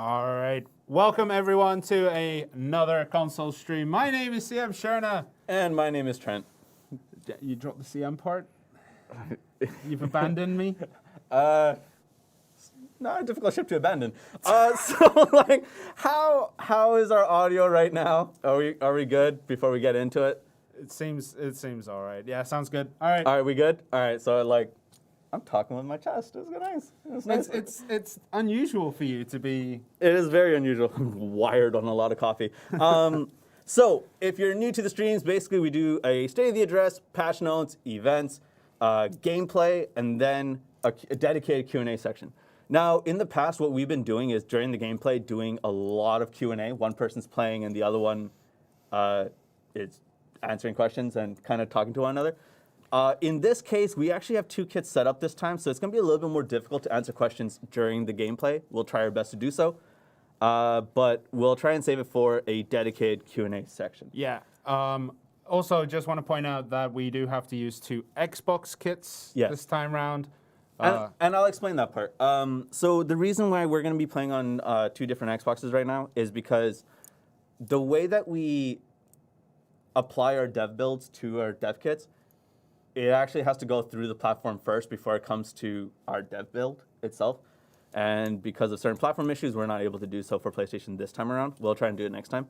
All right. Welcome, everyone, to another console stream. My name is CM Shirna. And my name is Trent. You dropped the CM part? You've abandoned me? Not a difficult ship to abandon. So, how is our audio right now? Are we good before we get into it? It seems all right. Yeah, sounds good. All right. All right, we good? All right, so I'm talking with my chest. It's nice. It's nice. It's unusual for you to be. It is very unusual. I'm wired on a lot of coffee. So, if you're new to the streams, basically we do a state of the address, patch notes, events, gameplay, and then a dedicated Q&A section. Now, in the past, what we've been doing is during the gameplay, doing a lot of Q&A. One person's playing, and the other one is answering questions and kind of talking to one another. In this case, we actually have two kits set up this time, so it's going to be a little bit more difficult to answer questions during the gameplay. We'll try our best to do so, but we'll try and save it for a dedicated Q&A section. Yeah. Also, just want to point out that we do have to use two Xbox kits this time round. And I'll explain that part. So the reason why we're going to be playing on two different Xboxes right now is because the way that we apply our dev builds to our dev kits, it actually has to go through the platform first before it comes to our dev build itself. And because of certain platform issues, we're not able to do so for PlayStation this time around. We'll try and do it next time.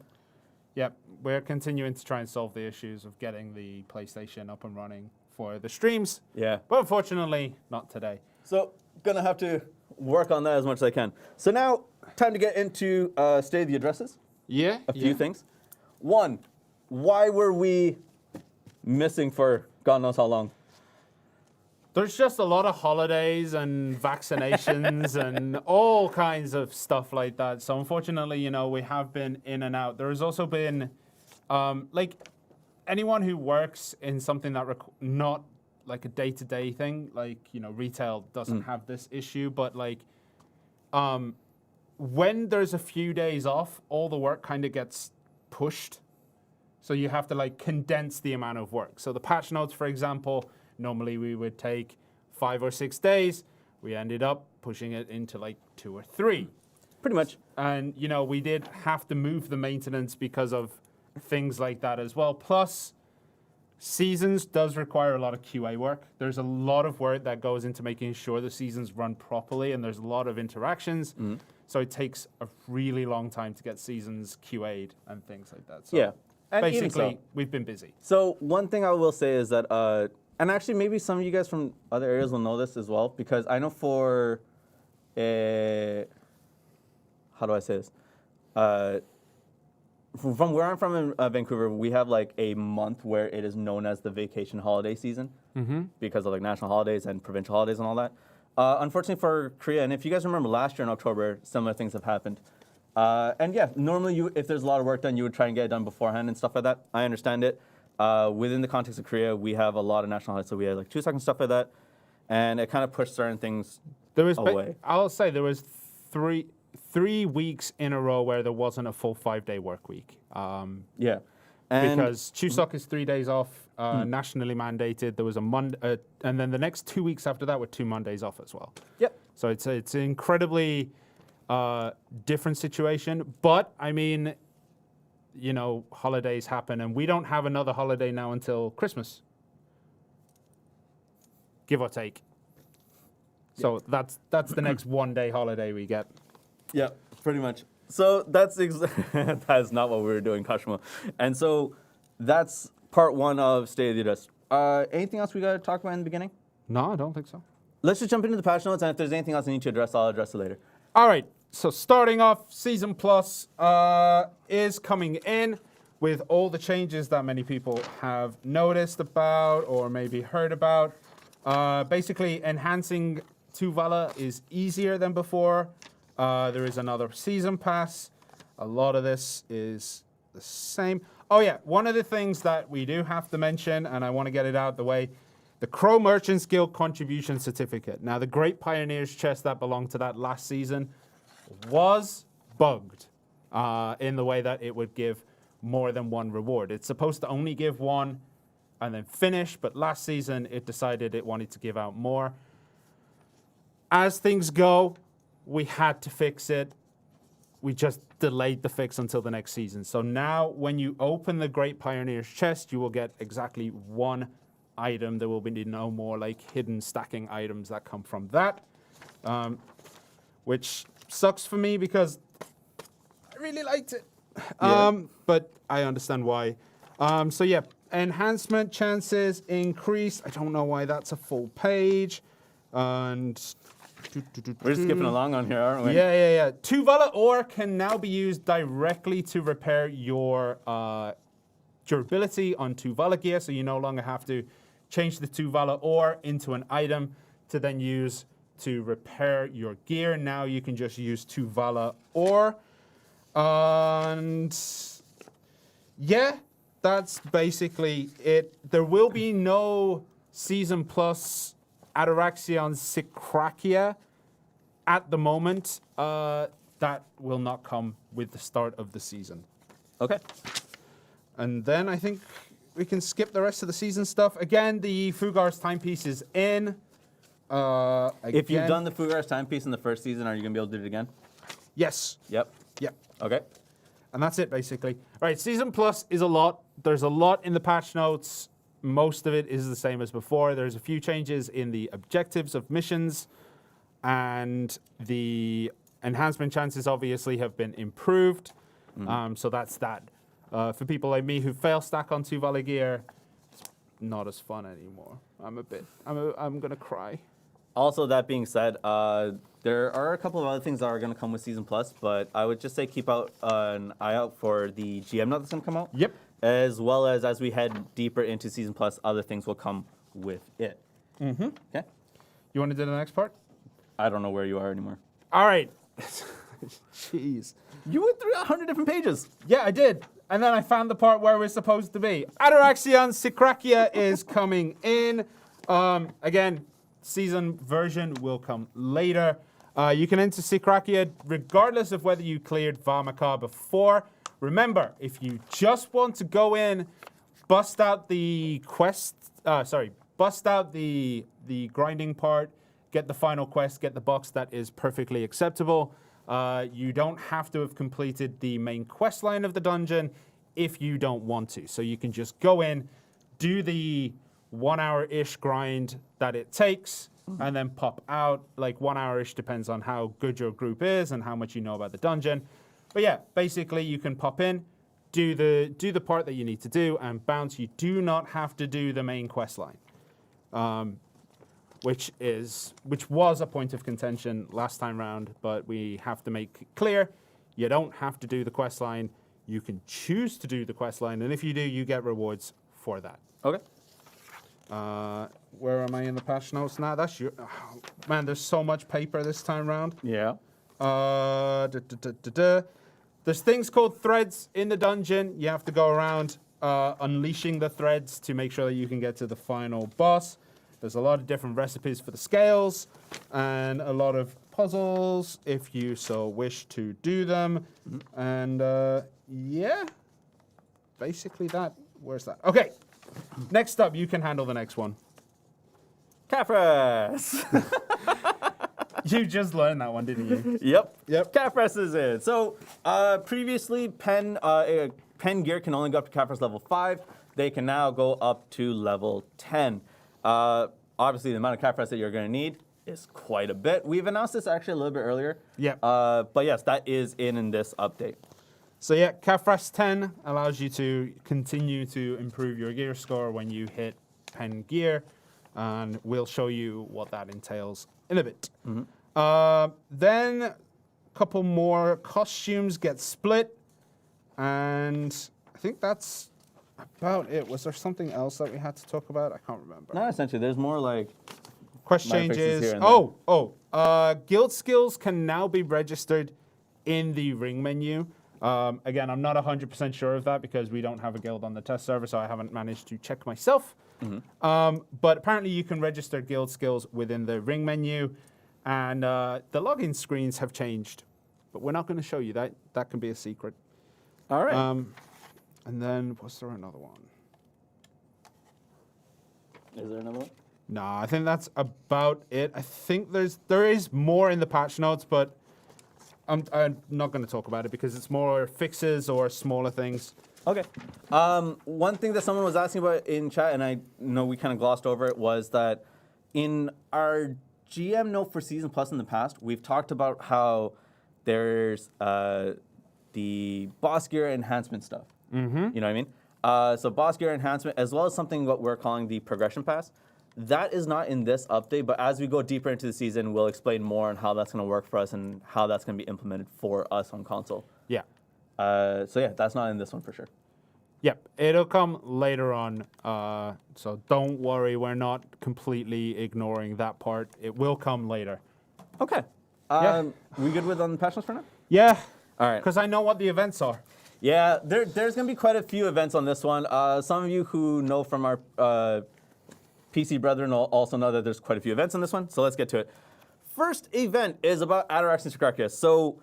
Yep, we're continuing to try and solve the issues of getting the PlayStation up and running for the streams. Yeah. But unfortunately, not today. So, gonna have to work on that as much as I can. So now, time to get into State of the Addresses. Yeah. A few things. One, why were we missing for God knows how long? There's just a lot of holidays and vaccinations and all kinds of stuff like that. So unfortunately, we have been in and out. There has also been, anyone who works in something that not like a day-to-day thing, retail doesn't have this issue, but when there's a few days off, all the work kind of gets pushed. So you have to condense the amount of work. So the patch notes, for example, normally we would take 5 or 6 days. We ended up pushing it into 2 or 3. Pretty much. And, we did have to move the maintenance because of things like that as well. Plus, Seasons does require a lot of QA work. There's a lot of work that goes into making sure the seasons run properly, and there's a lot of interactions. Mm-hmm. So it takes a really long time to get Seasons QA'd and things like that. So yeah. And basically, we've been busy. So one thing I will say is that, and actually maybe some of you guys from other areas will know this as well, because I know for, how do I say this? From where I'm from in Vancouver, we have a month where it is known as the vacation holiday season because of national holidays and provincial holidays and all that. Unfortunately for Korea, and if you guys remember last year in October, similar things have happened. And yeah, normally if there's a lot of work done, you would try and get it done beforehand and stuff like that. I understand it. Within the context of Korea, we have a lot of national holidays, so we had 2 seconds stuff like that, and it kind of pushed certain things away. I'll say there was three weeks in a row where there wasn't a full 5-day work week. Yeah. Because Chuseok is 3 days off, nationally mandated. There was a Monday, and then the next 2 weeks after that were 2 Mondays off as well. Yep. So it's an incredibly different situation. But I mean, holidays happen, and we don't have another holiday now until Christmas, give or take. So that's the next 1-day holiday we get. Yeah, pretty much. So that's that is not what we were doing, Kashima. And so that's part 1 of State of the Address. Anything else we got to talk about in the beginning? No, I don't think so. Let's just jump into the patch notes, and if there's anything else I need to address, I'll address it later. All right. So starting off, Season Plus is coming in with all the changes that many people have noticed about or maybe heard about. Basically, enhancing Tuvala is easier than before. There is another Season Pass. A lot of this is the same. Oh, yeah. One of the things that we do have to mention, and I want to get it out of the way, the Crow Merchants Guild Contribution Certificate. Now, the Great Pioneers chest that belonged to that last season was bugged in the way that it would give more than one reward. It's supposed to only give one and then finish, but last season it decided it wanted to give out more. As things go, we had to fix it. we just delayed the fix until the next season. So now when you open the Great Pioneer's chest, you will get exactly one item. There will be no more like hidden stacking items that come from that, which sucks for me because I really liked it. But I understand why. So yeah, enhancement chances increase. I don't know why that's a full page. And We're just skipping along on here, aren't we? yeah. Tuvala ore can now be used directly to repair your durability on Tuvala gear, so you no longer have to change the Tuvala ore into an item to then use to repair your gear. Now you can just use Tuvala ore. And yeah, that's basically it. There will be no Season Plus Ataraxion Sicracia at the moment. That will not come with the start of the season. Okay. And then I think we can skip the rest of the season stuff. Again, the Fugar's timepiece is in. If you've done the Fugar's timepiece in the first season, are you going to be able to do it again? Yes. Yep. Yep. Okay. And that's it, basically. All right, Season Plus is a lot. There's a lot in the patch notes. Most of it is the same as before. There's a few changes in the objectives of missions, and the enhancement chances obviously have been improved. So that's that. For people like me who fail stack on Tuvala gear, it's not as fun anymore. I'm gonna cry. Also, that being said, there are a couple of other things that are going to come with Season Plus, but I would just say keep out an eye out for the GM note that's going to come out. Yep. As well as we head deeper into Season Plus, other things will come with it. Mm-hmm. Okay. You want to do the next part? I don't know where you are anymore. All right. Jeez. You went through 100 different pages. Yeah, I did. And then I found the part where we're supposed to be. Ataraxion Sicracia is coming in. Again, season version will come later. You can enter Sicracia regardless of whether you cleared Varmakar before. Remember, if you just want to go in, bust out the quest, bust out the grinding part, get the final quest, get the box, that is perfectly acceptable. You don't have to have completed the main quest line of the dungeon if you don't want to. So you can just go in, do the 1 hour-ish grind that it takes, and then pop out. Like 1 hour-ish depends on how good your group is and how much you know about the dungeon. But yeah, basically you can pop in, do the part that you need to do, and bounce. You do not have to do the main quest line, which was a point of contention last time round. But we have to make it clear: you don't have to do the quest line. You can choose to do the quest line, and if you do, you get rewards for that. Okay. Where am I in the patch notes now? That's your man. There's so much paper this time round. Yeah. There's things called threads in the dungeon. You have to go around unleashing the threads to make sure that you can get to the final boss. There's a lot of different recipes for the scales and a lot of puzzles if you so wish to do them. And yeah, basically that. Where's that? Okay. Next up, you can handle the next one. Cafres. You just learned that one, didn't you? Yep. Cafres is in. So previously, pen gear can only go up to Cafres level 5. They can now go up to level 10. Obviously, the amount of Cafres that you're going to need is quite a bit. We've announced this actually a little bit earlier. Yeah. But yes, that is in this update. So yeah, Cafres 10 allows you to continue to improve your gear score when you hit pen gear, and we'll show you what that entails in a bit. Then a couple more costumes get split, and I think that's about it. Was there something else that we had to talk about? I can't remember. Not essentially. There's more like Quest minor fixes changes. here and there. Guild skills can now be registered in the ring menu. Again, I'm not 100% sure of that because we don't have a guild on the test server, so I haven't managed to check myself. But apparently you can register guild skills within the ring menu, and the login screens have changed. But we're not going to show you that. That can be a secret. All right. And then, was there another one? Is there another one? No, I think that's about it. I think there is more in the patch notes, but I'm not going to talk about it because it's more fixes or smaller things. Okay. One thing that someone was asking about in chat, and I know we kind of glossed over it, was that in our GM note for Season Plus in the past, we've talked about how there's the boss gear enhancement stuff. Mm-hmm. You know what I mean? So boss gear enhancement, as well as something what we're calling the progression pass. That is not in this update, but as we go deeper into the season, we'll explain more on how that's going to work for us and how that's going to be implemented for us on console. Yeah. So yeah, that's not in this one for sure. Yep, it'll come later on. So don't worry, we're not completely ignoring that part. It will come later. Okay. Yeah. We good with on the patch notes for now? Yeah. All right. Because I know what the events are. Yeah, there's going to be quite a few events on this one. Some of you who know from our PC brethren will also know that there's quite a few events on this one. So let's get to it. First event is about Atarax and Sakarkia. So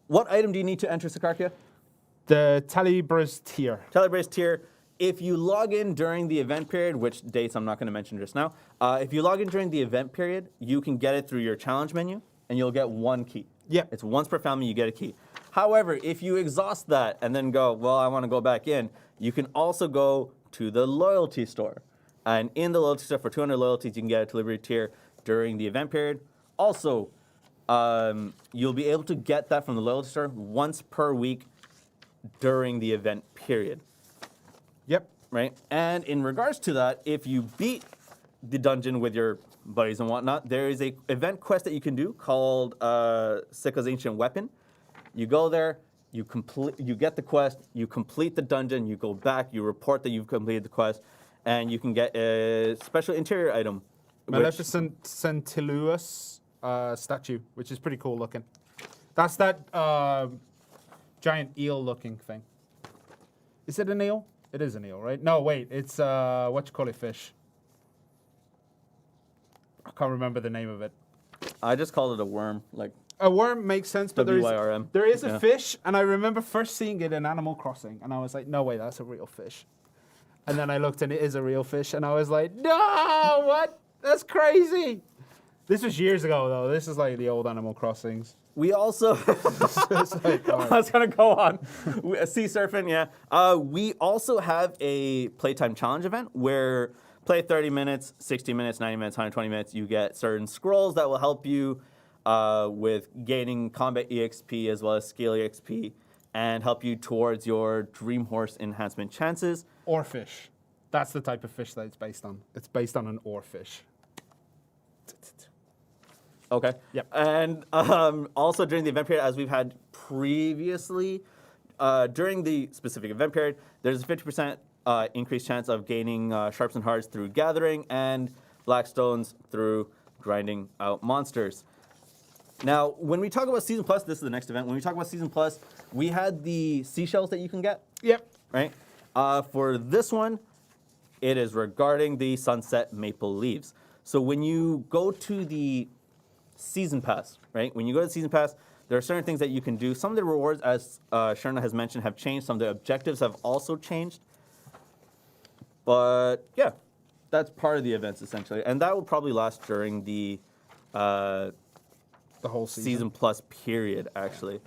what item do you need to enter Sakarkia? The Talibras tier. Telebrace tier. If you log in during the event period, which dates I'm not going to mention just now, if you log in during the event period, you can get it through your challenge menu, and you'll get one key. Yep. It's once per family you get a key. However, if you exhaust that and then go, well, I want to go back in, you can also go to the loyalty store. And in the loyalty store, for 200 loyalties, you can get a delivery tier during the event period. Also, you'll be able to get that from the loyalty store once per week during the event period. Yep. Right? And in regards to that, if you beat the dungeon with your buddies and whatnot, there is a event quest that you can do called Sika's Ancient Weapon. You go there, you get the quest, you complete the dungeon, you go back, you report that you've completed the quest, and you can get a special interior item. Maleficent Centiluous statue, which is pretty cool looking. That's that giant eel looking thing. Is it an eel? It is an eel, right? No, wait, it's what you call it, fish. I can't remember the name of it. I just called it a worm, like a worm makes sense, but there is Yeah. a fish, and I remember first seeing it in Animal Crossing, and I was like, no way, that's a real fish. And then I looked, and it is a real fish, and I was like, no, what? That's crazy. This was years ago, though. This is like the old Animal Crossings. we also It's like, all I right. was gonna go on. Sea surfing, yeah. We also have a playtime challenge event where play 30 minutes, 60 minutes, 90 minutes, 120 minutes. You get certain scrolls that will help you with gaining combat EXP as well as skill EXP and help you towards your Dream Horse enhancement chances. Oarfish. That's the type of fish that it's based on. It's based on an oarfish. Okay. Yep. And also during the event period, as we've had previously, during the specific event period, there's a 50% increased chance of gaining Sharps and Hards through gathering and Blackstones through grinding out monsters. Now, when we talk about Season Plus, this is the next event. When we talk about Season Plus, we had the seashells that you can get, Yep. right? For this one, it is regarding the Sunset Maple Leaves. So when you go to the Season Pass, right? When you go to the Season Pass, there are certain things that you can do. Some of the rewards, as Shirna has mentioned, have changed. Some of the objectives have also changed. But yeah, that's part of the events essentially, and that will probably last during the whole Season Plus period, actually.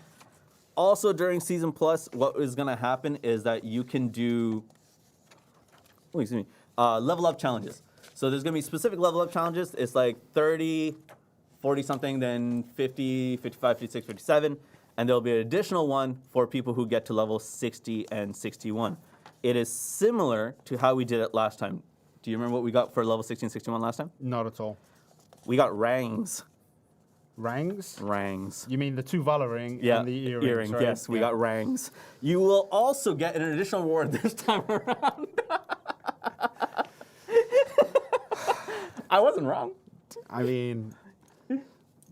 Also during Season Plus, what is going to happen is that you can do level up challenges. So there's going to be specific level up challenges. It's like 30, 40 something, then 50, 55, 56, 57. And there'll be an additional one for people who get to level 60 and 61. It is similar to how we did it last time. Do you remember what we got for level 60 and 61 last time? Not at all. We got rangs. Rangs? Rangs. You mean the two Valor ring Yeah, and the earrings, right? Yes, we got rangs. You will also get an additional reward this time around. I wasn't wrong. I mean,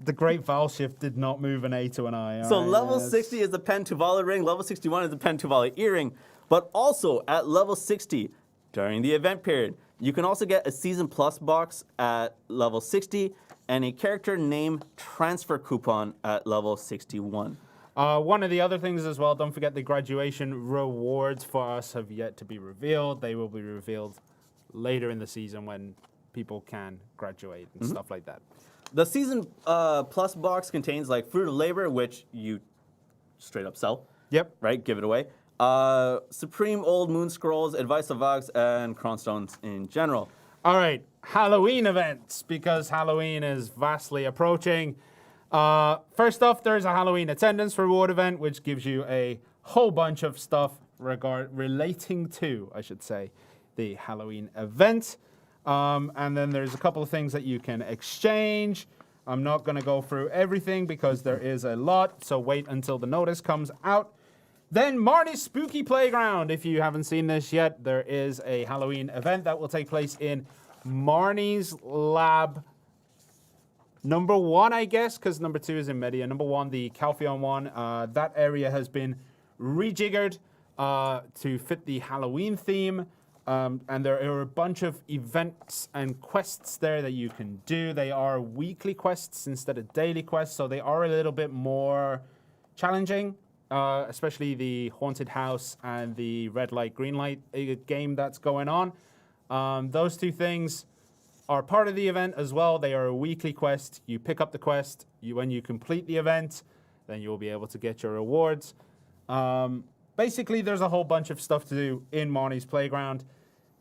the Great Vowel Shift did not move an A to an I. So all right? level Yes. 60 is the Pen Tuvala ring, level 61 is the Pen Tuvala earring. But also at level 60, during the event period, you can also get a Season Plus box at level 60 and a character name transfer coupon at level 61. One of the other things as well, don't forget the graduation rewards for us have yet to be revealed. They will be revealed later in the season when people can graduate and stuff like that. The Season Plus box contains like Fruit of Labor, which you straight up sell. Yep. Right? Give it away. Supreme Old Moon Scrolls, Advice of Vox, and Cronstones in general. All right, Halloween events, because Halloween is vastly approaching. First off, there's a Halloween attendance reward event, which gives you a whole bunch of stuff relating to, I should say, the Halloween event. And then there's a couple of things that you can exchange. I'm not going to go through everything because there is a lot, so wait until the notice comes out. Then Marnie's Spooky Playground. If you haven't seen this yet, there is a Halloween event that will take place in Marnie's Lab number 1, I guess, because number 2 is in Media. Number 1, the Calpheon one. That area has been rejiggered to fit the Halloween theme. And there are a bunch of events and quests there that you can do. They are weekly quests instead of daily quests, so they are a little bit more challenging, especially the Haunted House and the Red Light, Green Light game that's going on. Those two things are part of the event as well. They are a weekly quest. You pick up the quest. When you complete the event, then you'll be able to get your rewards. Basically, there's a whole bunch of stuff to do in Marnie's Playground,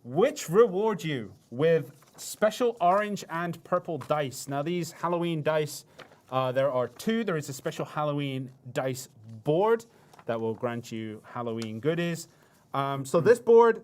which reward you with special orange and purple dice. Now, these Halloween dice, there are 2. There is a special Halloween dice board that will grant you Halloween goodies. So this board,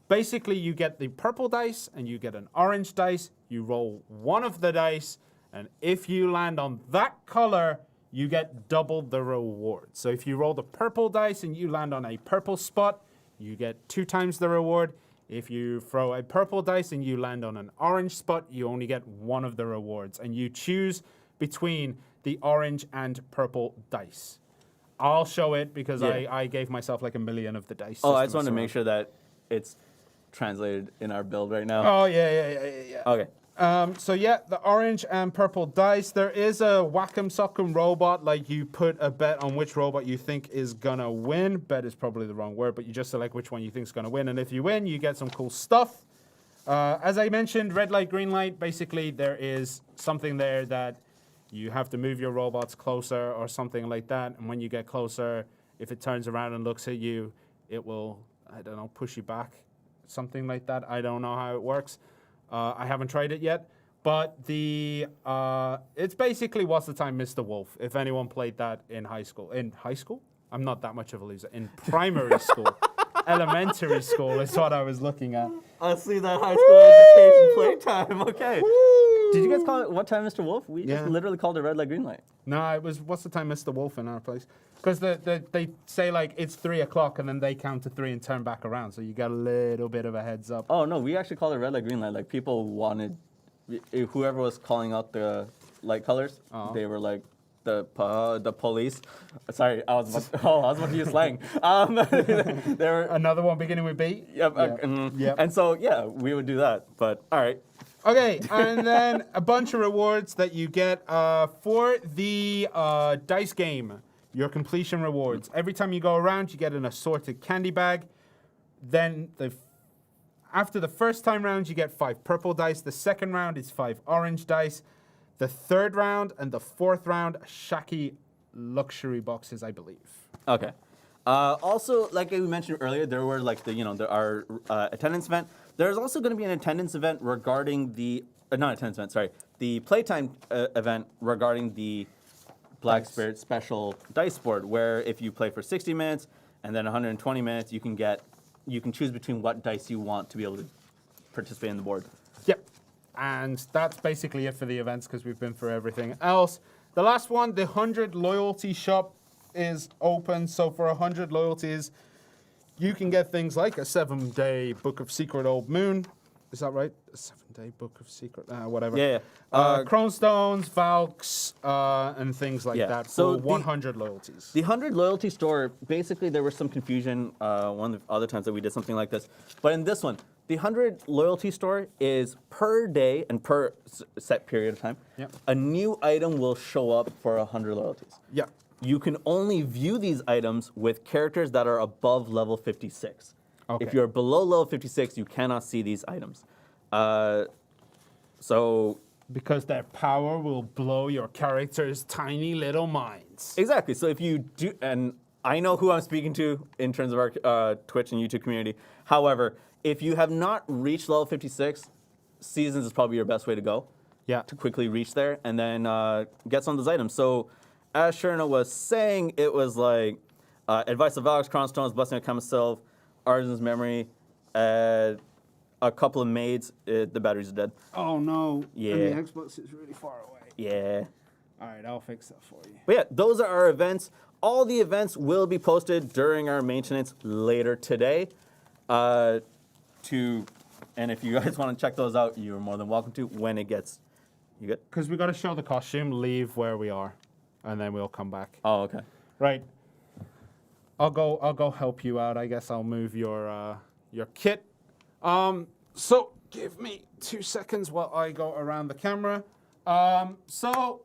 basically, you get the purple dice and you get an orange dice. You roll one of the dice, and if you land on that color, you get double the reward. So if you roll the purple dice and you land on a purple spot, you get 2 times the reward. If you throw a purple dice and you land on an orange spot, you only get 1 of the rewards. And you choose between the orange and purple dice. I'll show it because I gave myself like 1 million of the dice. Oh, I just wanted to make sure that it's translated in our build right now. Oh, yeah. Okay. So yeah, the orange and purple dice. There is a Whack'em Sock'em robot. Like, you put a bet on which robot you think is gonna win. Bet is probably the wrong word, but you just select which one you think is gonna win. And if you win, you get some cool stuff. As I mentioned, red light, green light. Basically, there is something there that you have to move your robots closer or something like that. And when you get closer, if it turns around and looks at you, it will, I don't know, push you back. Something like that. I don't know how it works. I haven't tried it yet, but it's basically What's the Time, Mr. Wolf, if anyone played that in high school. In high school? I'm not that much of a loser. In primary school. Elementary school is what I was looking at. I see that high school education playtime. Okay. Woo! Did you guys call it What Time, Mr. Wolf? We just Yeah. literally called it Red Light, Green Light. No, it was What's the Time, Mr. Wolf in our place. Because they say, like, it's 3 o'clock, and then they count to 3 and turn back around, so you got a little bit of a heads up. Oh, no, we actually called it Red Light, Green Light. Like, people wanted, whoever was calling out the light colors, they were like, the police. Sorry, I was about to use slang. They were Another one beginning with B? Yep. Yep. And so, yeah, we would do that. But, all right. Okay, and then a bunch of rewards that you get for the dice game. Your completion rewards. Every time you go around, you get an assorted candy bag. Then after the first time round, you get 5 purple dice. The second round is 5 orange dice. The third round and the fourth round, Shaki luxury boxes, I believe. Okay. Also, like we mentioned earlier, there were like there are attendance event. There's also going to be an attendance event regarding the not attendance event. Sorry, the playtime event regarding the Black Spirit special dice board, where if you play for 60 minutes and then 120 minutes, you can choose between what dice you want to be able to participate in the board. Yep. And that's basically it for the events because we've been through everything else. The last one, the 100 loyalty shop is open. So for 100 loyalties, you can get things like a 7-day Book of Secret Old Moon. Is that right? A 7-day Book of Secret, whatever. Yeah. Chromestones, Valks, and things like that for So 100 loyalties. The 100 loyalty store, basically there was some confusion one of the other times that we did something like this. But in this one, the 100 loyalty store is per day and per set period of time. Yep. A new item will show up for 100 loyalties. Yeah. You can only view these items with characters that are above level 56. Okay. If you're below level 56, you cannot see these items. So Because their power will blow your character's tiny little minds. Exactly. So if you do, and I know who I'm speaking to in terms of our Twitch and YouTube community. However, if you have not reached level 56, Seasons is probably your best way to go. Yeah. To quickly reach there and then get some of those items. So as Shirna was saying, it was like Advice of Alex, Chronstones, Blessing of Chemistylf, Artisan's Memory, a couple of maids. The batteries are dead. Oh no. Yeah. And the Xbox is really far away. Yeah. All right, I'll fix that for you. But yeah, those are our events. All the events will be posted during our maintenance later today. And if you guys want to check those out, you're more than welcome to when it gets. You good? Because we got to show the costume, leave where we are, and then we'll come back. Oh, okay. Right. I'll go help you out. I guess I'll move your kit. So give me 2 seconds while I go around the camera. So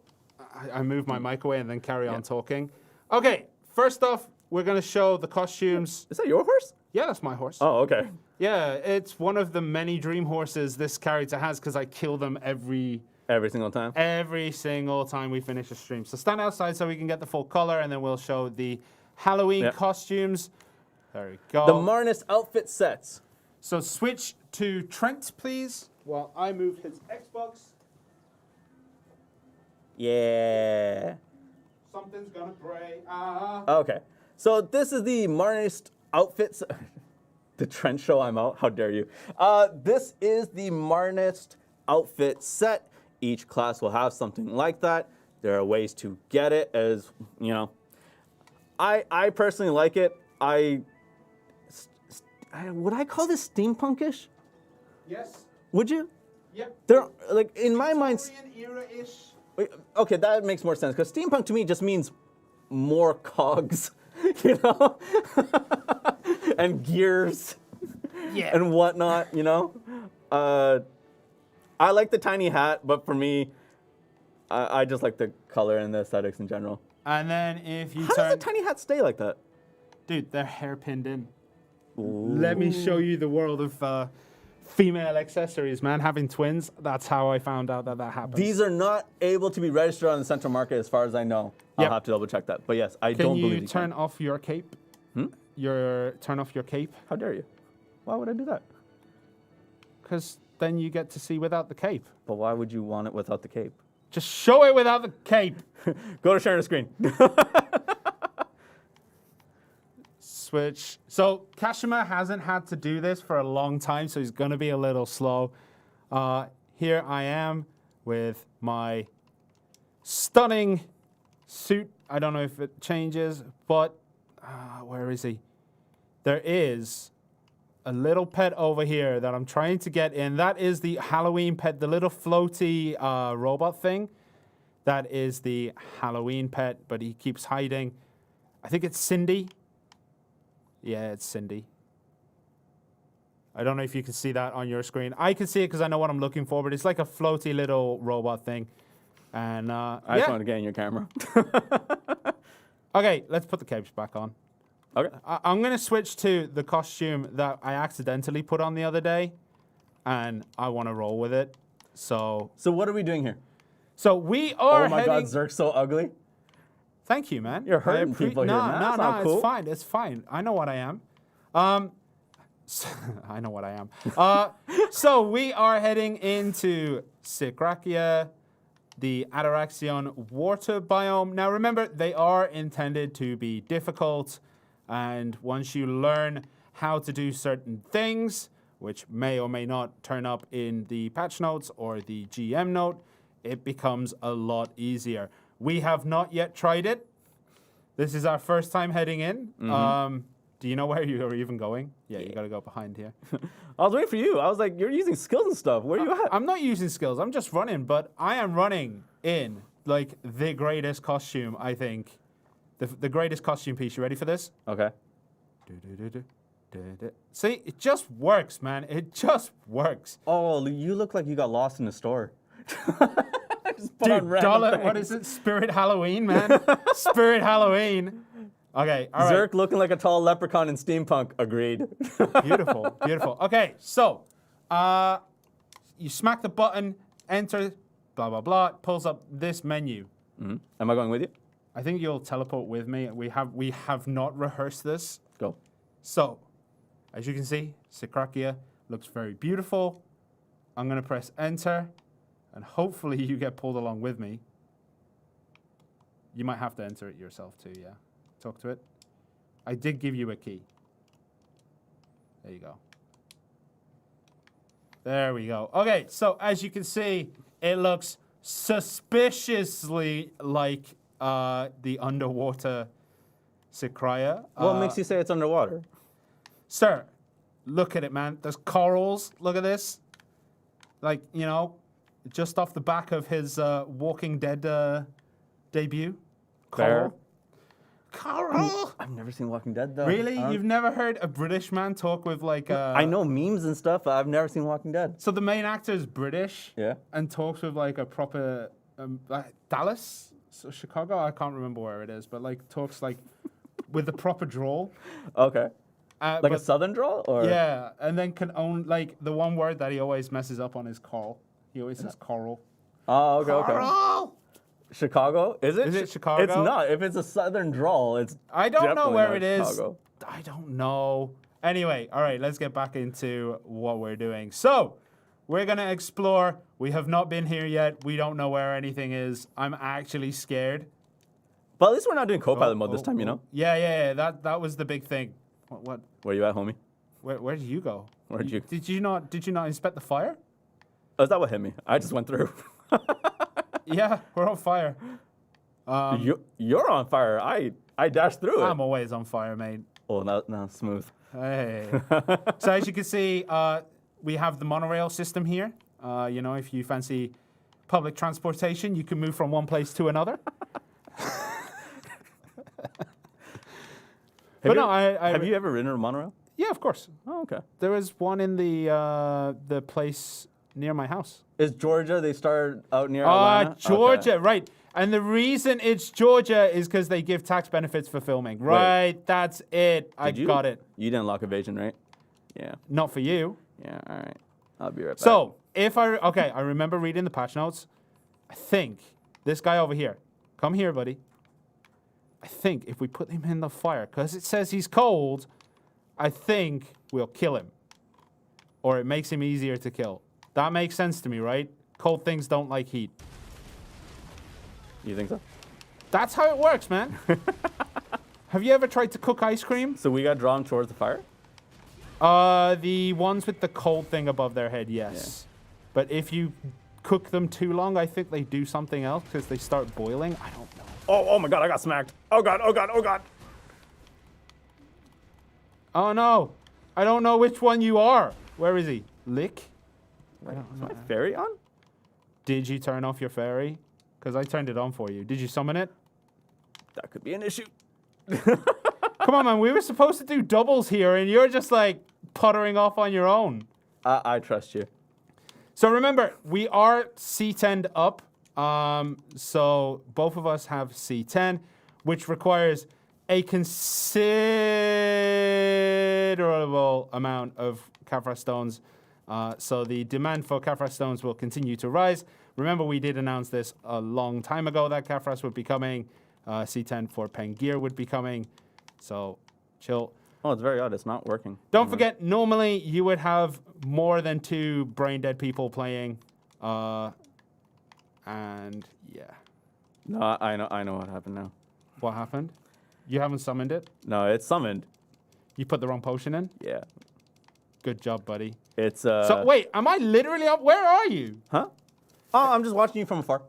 I move my mic away and then carry on talking. Okay, first off, we're going to show the costumes. Is that your horse? Yeah, that's my horse. Oh, okay. Yeah, it's one of the many dream horses this character has because I kill them every single time? every single time we finish a stream. So stand outside so we can get the full color, and then we'll show the Halloween costumes. There we go. The Marnus outfit sets. So switch to Trent, please, while I move his Xbox. Yeah. Something's gonna break. Okay. So this is the Marnus outfits. The Trent show, I'm out. How dare you? This is the Marnus outfit set. Each class will have something like that. There are ways to get it, as you know. I personally like it. Would I call this steampunkish? Yes. Would you? Yep. There, like in my mind. Victorian era-ish. Okay, that makes more sense because steampunk to me just means more cogs, you know, and gears, and whatnot, you know. I like the tiny hat, but for me, I just like the color and the aesthetics in general. And then if you How turn, does a tiny hat stay like that? dude, they're hairpinned in. Ooh. Let me show you the world of female accessories, man. Having twins, that's how I found out that happens. These are not able to be registered on the central market, as far as I know. Yep. I'll have to double check that. But yes, I Can don't you believe you turn can. off your cape? Turn off your cape? How dare you? Why would I do that? Because then you get to see without the cape. But why would you want it without the cape? Just show it without the cape. Go to sharing the screen. Switch. So Kashima hasn't had to do this for a long time, so he's going to be a little slow. Here I am with my stunning suit. I don't know if it changes, but where is he? There is a little pet over here that I'm trying to get in. That is the Halloween pet, the little floaty robot thing. That is the Halloween pet, but he keeps hiding. I think it's Cindy. Yeah, it's Cindy. I don't know if you can see that on your screen. I can see it because I know what I'm looking for, but it's like a floaty little robot thing. And I just wanted to get in your camera. Okay, let's put the capes back on. Okay. I'm going to switch to the costume that I accidentally put on the other day, and I want to roll with it. So what are we doing here? So we are Oh my heading... God, Zerk's so ugly. Thank you, man. You're hurting people here, man. That's not cool. It's fine. It's fine. I know what I am. I know what I am. So we are heading into Sikrakia, the Ataraxion water biome. Now remember, they are intended to be difficult, and once you learn how to do certain things, which may or may not turn up in the patch notes or the GM note, it becomes a lot easier. We have not yet tried it. This is our first time heading in. Do you know where you are even going? Yeah, you got to go behind here. I was waiting for you. I was like, you're using skills and stuff. Where are you at? I'm not using skills. I'm just running, but I am running in like the greatest costume, I think. The greatest costume piece. You ready for this? Okay. See, it just works, man. It just works. Oh, you look like you got lost in the store. Dude, dollar, what is it? Spirit Halloween, man. Spirit Halloween. Okay, all right. Zerk looking like a tall leprechaun in steampunk. Agreed. Beautiful, beautiful. Okay, so you smack the button, enter blah, blah, blah. It pulls up this menu. Mm-hmm. Am I going with you? I think you'll teleport with me. We have not rehearsed this. Go. So, as you can see, Sikrakia looks very beautiful. I'm going to press enter, and hopefully you get pulled along with me. You might have to enter it yourself too, yeah. Talk to it. I did give you a key. There you go. There we go. Okay, so as you can see, it looks suspiciously like the underwater Sikraya. What makes you say it's underwater? Sir, look at it, man. There's corals. Look at this. Like, you know, just off the back of his Walking Dead debut. Fair. Coral. I've never seen Walking Dead, though. Really? You've never heard a British man talk with like I know memes and stuff, but I've never seen Walking Dead. So the main actor is British. Yeah. And talks with like a proper like Dallas, so Chicago. I can't remember where it is, but like talks like with the proper drawl. Okay. Like a southern drawl, or Yeah, and then can own like the one word that he always messes up on is coral. He always says coral. Oh, okay, okay. Coral. Chicago? Is it? Is it Chicago? It's not. If it's a southern drawl, it's. I don't know definitely where not it is. Chicago. I don't know. Anyway, all right, let's get back into what we're doing. So, we're going to explore. We have not been here yet. We don't know where anything is. I'm actually scared. But at least we're not doing co-pilot mode this time, you know? Yeah. That was the big thing. What? Where you at, homie? Where did you go? Where'd you? Did you not inspect the fire? Oh, is that what hit me? I just went through. Yeah, we're on fire. You're on fire. I dashed through it. I'm always on fire, mate. Oh, now smooth. Hey. So as you can see, we have the monorail system here. You know, if you fancy public transportation, you can move from one place to another. Have you ever ridden a monorail? Yeah, of course. Oh, okay. There was one in the place near my house. Is Georgia? They started out near Atlanta. Georgia, Okay. right. And the reason it's Georgia is because they give tax benefits for filming. Right, that's it. I got it. You didn't lock evasion, right? Yeah. Not for you. Yeah. All right. I'll be right back. So, I remember reading the patch notes. I think this guy over here, come here, buddy. I think if we put him in the fire, because it says he's cold, I think we'll kill him. Or it makes him easier to kill. That makes sense to me, right? Cold things don't like heat. You think so? That's how it works, man. Have you ever tried to cook ice cream? So we got drawn towards the fire? The ones with the cold thing above their head, yes. Yeah. But if you cook them too long, I think they do something else because they start boiling. I don't know. Oh my God, I got smacked. Oh God. Oh no. I don't know which one you are. Where is he? Lick? Wait, is my fairy on? Did you turn off your fairy? Because I turned it on for you. Did you summon it? That could be an issue. Come on, man. We were supposed to do doubles here, and you're just like puttering off on your own. I trust you. So remember, we are C10'd up. So both of us have C10, which requires a considerable amount of Kafra stones. So the demand for Kafra stones will continue to rise. Remember, we did announce this a long time ago that Kafras would be coming. C10 for Pangear would be coming. So chill. Oh, it's very odd. It's not working. Don't forget, normally you would have more than 2 brain dead people playing. And yeah. No, I know what happened now. What happened? You haven't summoned it? No, it's summoned. You put the wrong potion in? Yeah. Good job, buddy. It's So wait, am I literally up? Where are you? Huh? Oh, I'm just watching you from afar.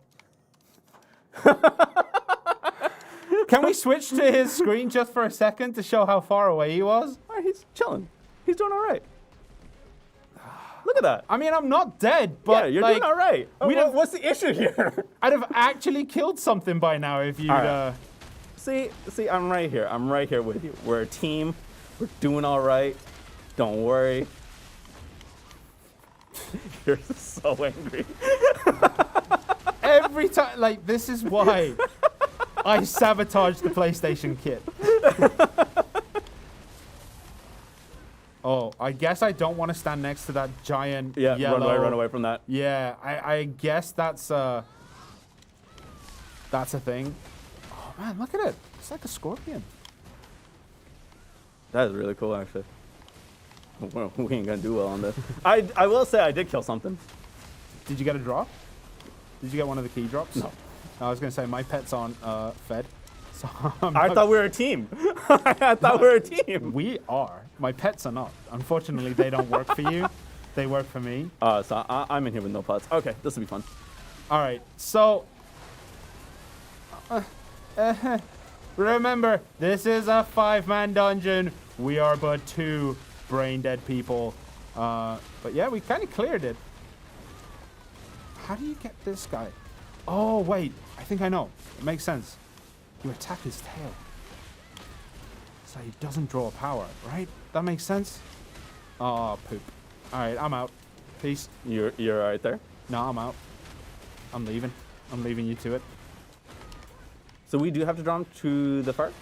Can we switch to his screen just for a second to show how far away he was? Oh, he's chilling. He's doing all right. Look at that. I mean, I'm not dead, but yeah, you're like, doing all right. What's the issue here? I'd have actually killed something by now if you'd... Right. See, I'm right here. I'm right here with you. We're a team. We're doing all right. Don't worry. You're so angry. Every time, like, this is why I sabotage the PlayStation kit. Oh, I guess I don't want to stand next to that giant Yeah, yellow. run away from that. Yeah, I guess that's a thing. Oh man, look at it. It's like a scorpion. That is really cool, actually. Well, we ain't gonna do well on this. I will say I did kill something. Did you get a drop? Did you get one of the key drops? No. I was gonna say my pet's on fed. So I thought we were a team. I thought we were a team. we are. My pets are not. Unfortunately, they don't work for you. They work for me. So I'm in here with no pots. Okay, this will be fun. All right. So remember, this is a 5-man dungeon. We are but 2 brain dead people. But yeah, we kind of cleared it. How do you get this guy? Oh wait, I think I know. It makes sense. You attack his tail, so he doesn't draw power, right? That makes sense. Oh poop. All right, I'm out. Peace. You're right there. No, I'm out. I'm leaving. I'm leaving you to it. So we do have to draw him to the fire?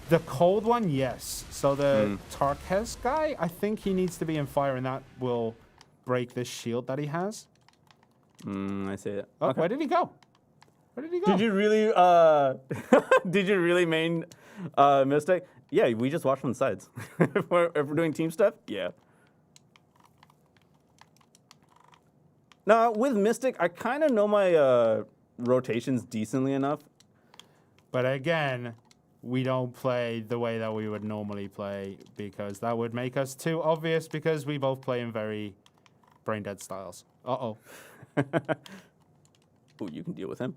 The cold one, yes. So the Tarkes guy, I think he needs to be in fire, and that will break this shield that he has. I see it. Oh, Okay. where did he go? Where did he go? Did you really did you really main Mystic? Yeah, we just watch from the sides. if we're doing team stuff, yeah. Now with Mystic, I kind of know my rotations decently enough. But again, we don't play the way that we would normally play because that would make us too obvious because we both play in very brain dead styles. Uh-oh. Oh, you can deal with him.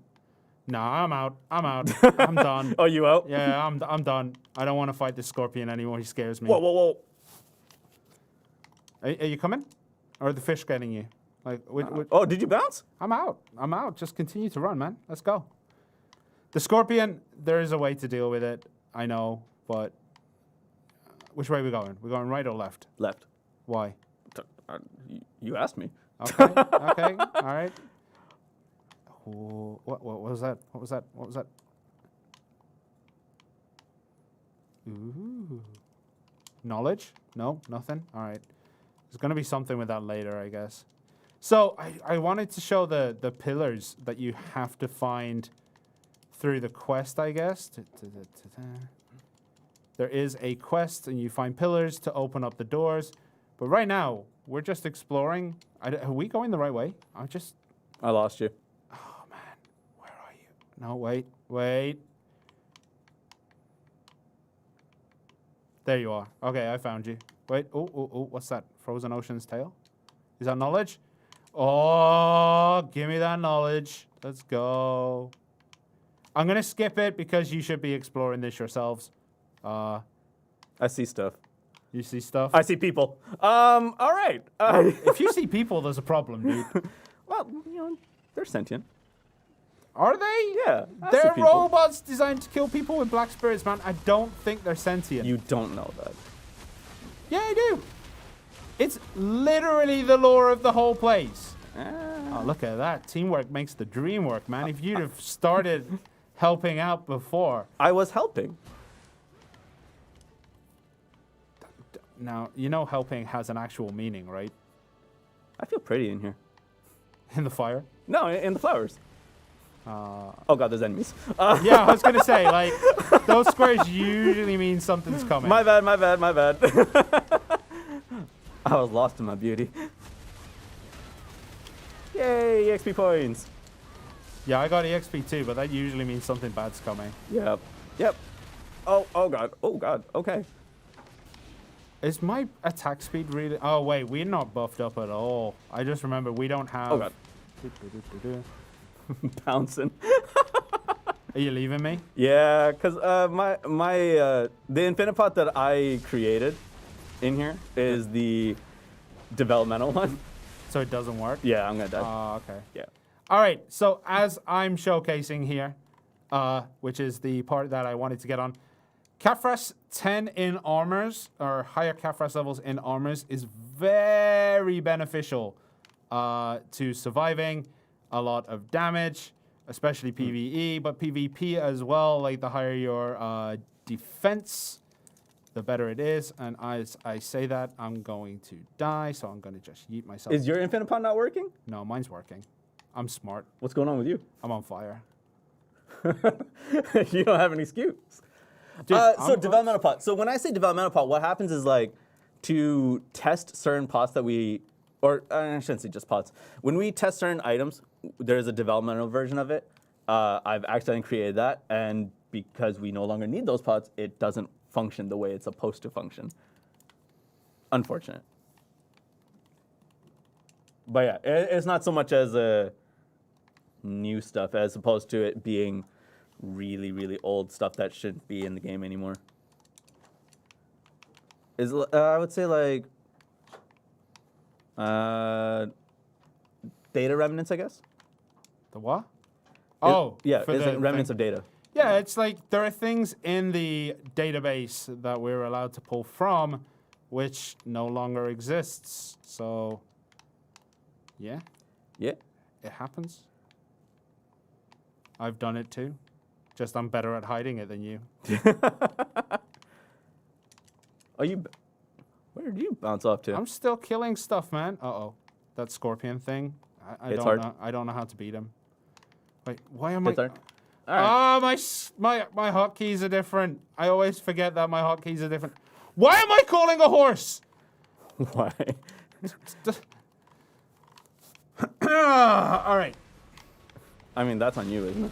No, I'm out. I'm out. I'm done. Oh, you out? Yeah, I'm done. I don't want to fight this scorpion anymore. He scares me. Whoa. Are you coming? Or are the fish getting you? Like, Oh, did you bounce? I'm out. I'm out. Just continue to run, man. Let's go. The scorpion, there is a way to deal with it. I know, but which way are we going? We're going right or left? Left. Why? You asked me. Okay. Okay. All right. Ooh, what was that? What was that? What was that? Ooh. Knowledge? No, nothing. All right. There's going to be something with that later, I guess. So I wanted to show the pillars that you have to find through the quest, I guess. There is a quest, and you find pillars to open up the doors. But right now, we're just exploring. Are we going the right way? I lost you. Oh, man. Where are you? No, wait. There you are. Okay, I found you. Wait. Oh, what's that? Frozen Ocean's Tail? Is that knowledge? Oh, give me that knowledge. Let's go. I'm going to skip it because you should be exploring this yourselves. I see stuff. You see stuff? I see people. All right. If you see people, there's a problem, dude. Well, they're sentient. Are they? Yeah. I see They're people. robots designed to kill people with black spirits, man. I don't think they're sentient. You don't know that. Yeah, I do. It's literally the lore of the whole place. Oh, look at that. Teamwork makes the dream work, man. If you'd have started helping out before. I was helping. Now, you know helping has an actual meaning, right? I feel pretty in here. In the fire? No, in the flowers. Oh god, there's enemies. Yeah, I was going to say, like, those squares usually mean something's coming. My bad. I was lost in my beauty. Yay, XP points. Yeah, I got EXP too, but that usually means something bad's coming. Yep. Oh god, okay. Is my attack speed really... Oh, wait, we're not buffed up at all. I just remember we don't have... Oh god. Bouncing. Are you leaving me? Yeah, because the Infinipot that I created in here is the developmental one. So it doesn't work? Yeah, I'm gonna die. Oh, okay. Yeah. All right, so as I'm showcasing here, which is the part that I wanted to get on, Kafras 10 in armors, or higher Kafras levels in armors, is very beneficial to surviving a lot of damage, especially PvE, but PvP as well. Like, the higher your defense, the better it is. And as I say that, I'm going to die, so I'm going to just yeet myself. Is your infinite pot not working? No, mine's working. I'm smart. What's going on with you? I'm on fire. You don't have any excuse. Dude, So developmental pot. So when I say developmental pot, what happens is like to test certain pots that we, or I shouldn't say just pots. When we test certain items, there is a developmental version of it. I've accidentally created that, and because we no longer need those pots, it doesn't function the way it's supposed to function. Unfortunate. But yeah, it's not so much as a new stuff as opposed to it being really, really old stuff that shouldn't be in the game anymore. I would say like data remnants, I guess. The what? Oh, yeah, for it's the like remnants thing. of data. Yeah, it's like there are things in the database that we're allowed to pull from, which no longer exists. So, yeah, Yeah. it happens. I've done it too. Just I'm better at hiding it than you. Where do you bounce off to? I'm still killing stuff, man. Uh-oh. That scorpion thing. I It's don't hard. know. I don't know how to beat him. Wait, why am I... It's hard. All right. My hotkeys are different. I always forget that my hotkeys are different. Why am I calling a horse? Why? All right. I mean, that's on you, isn't it?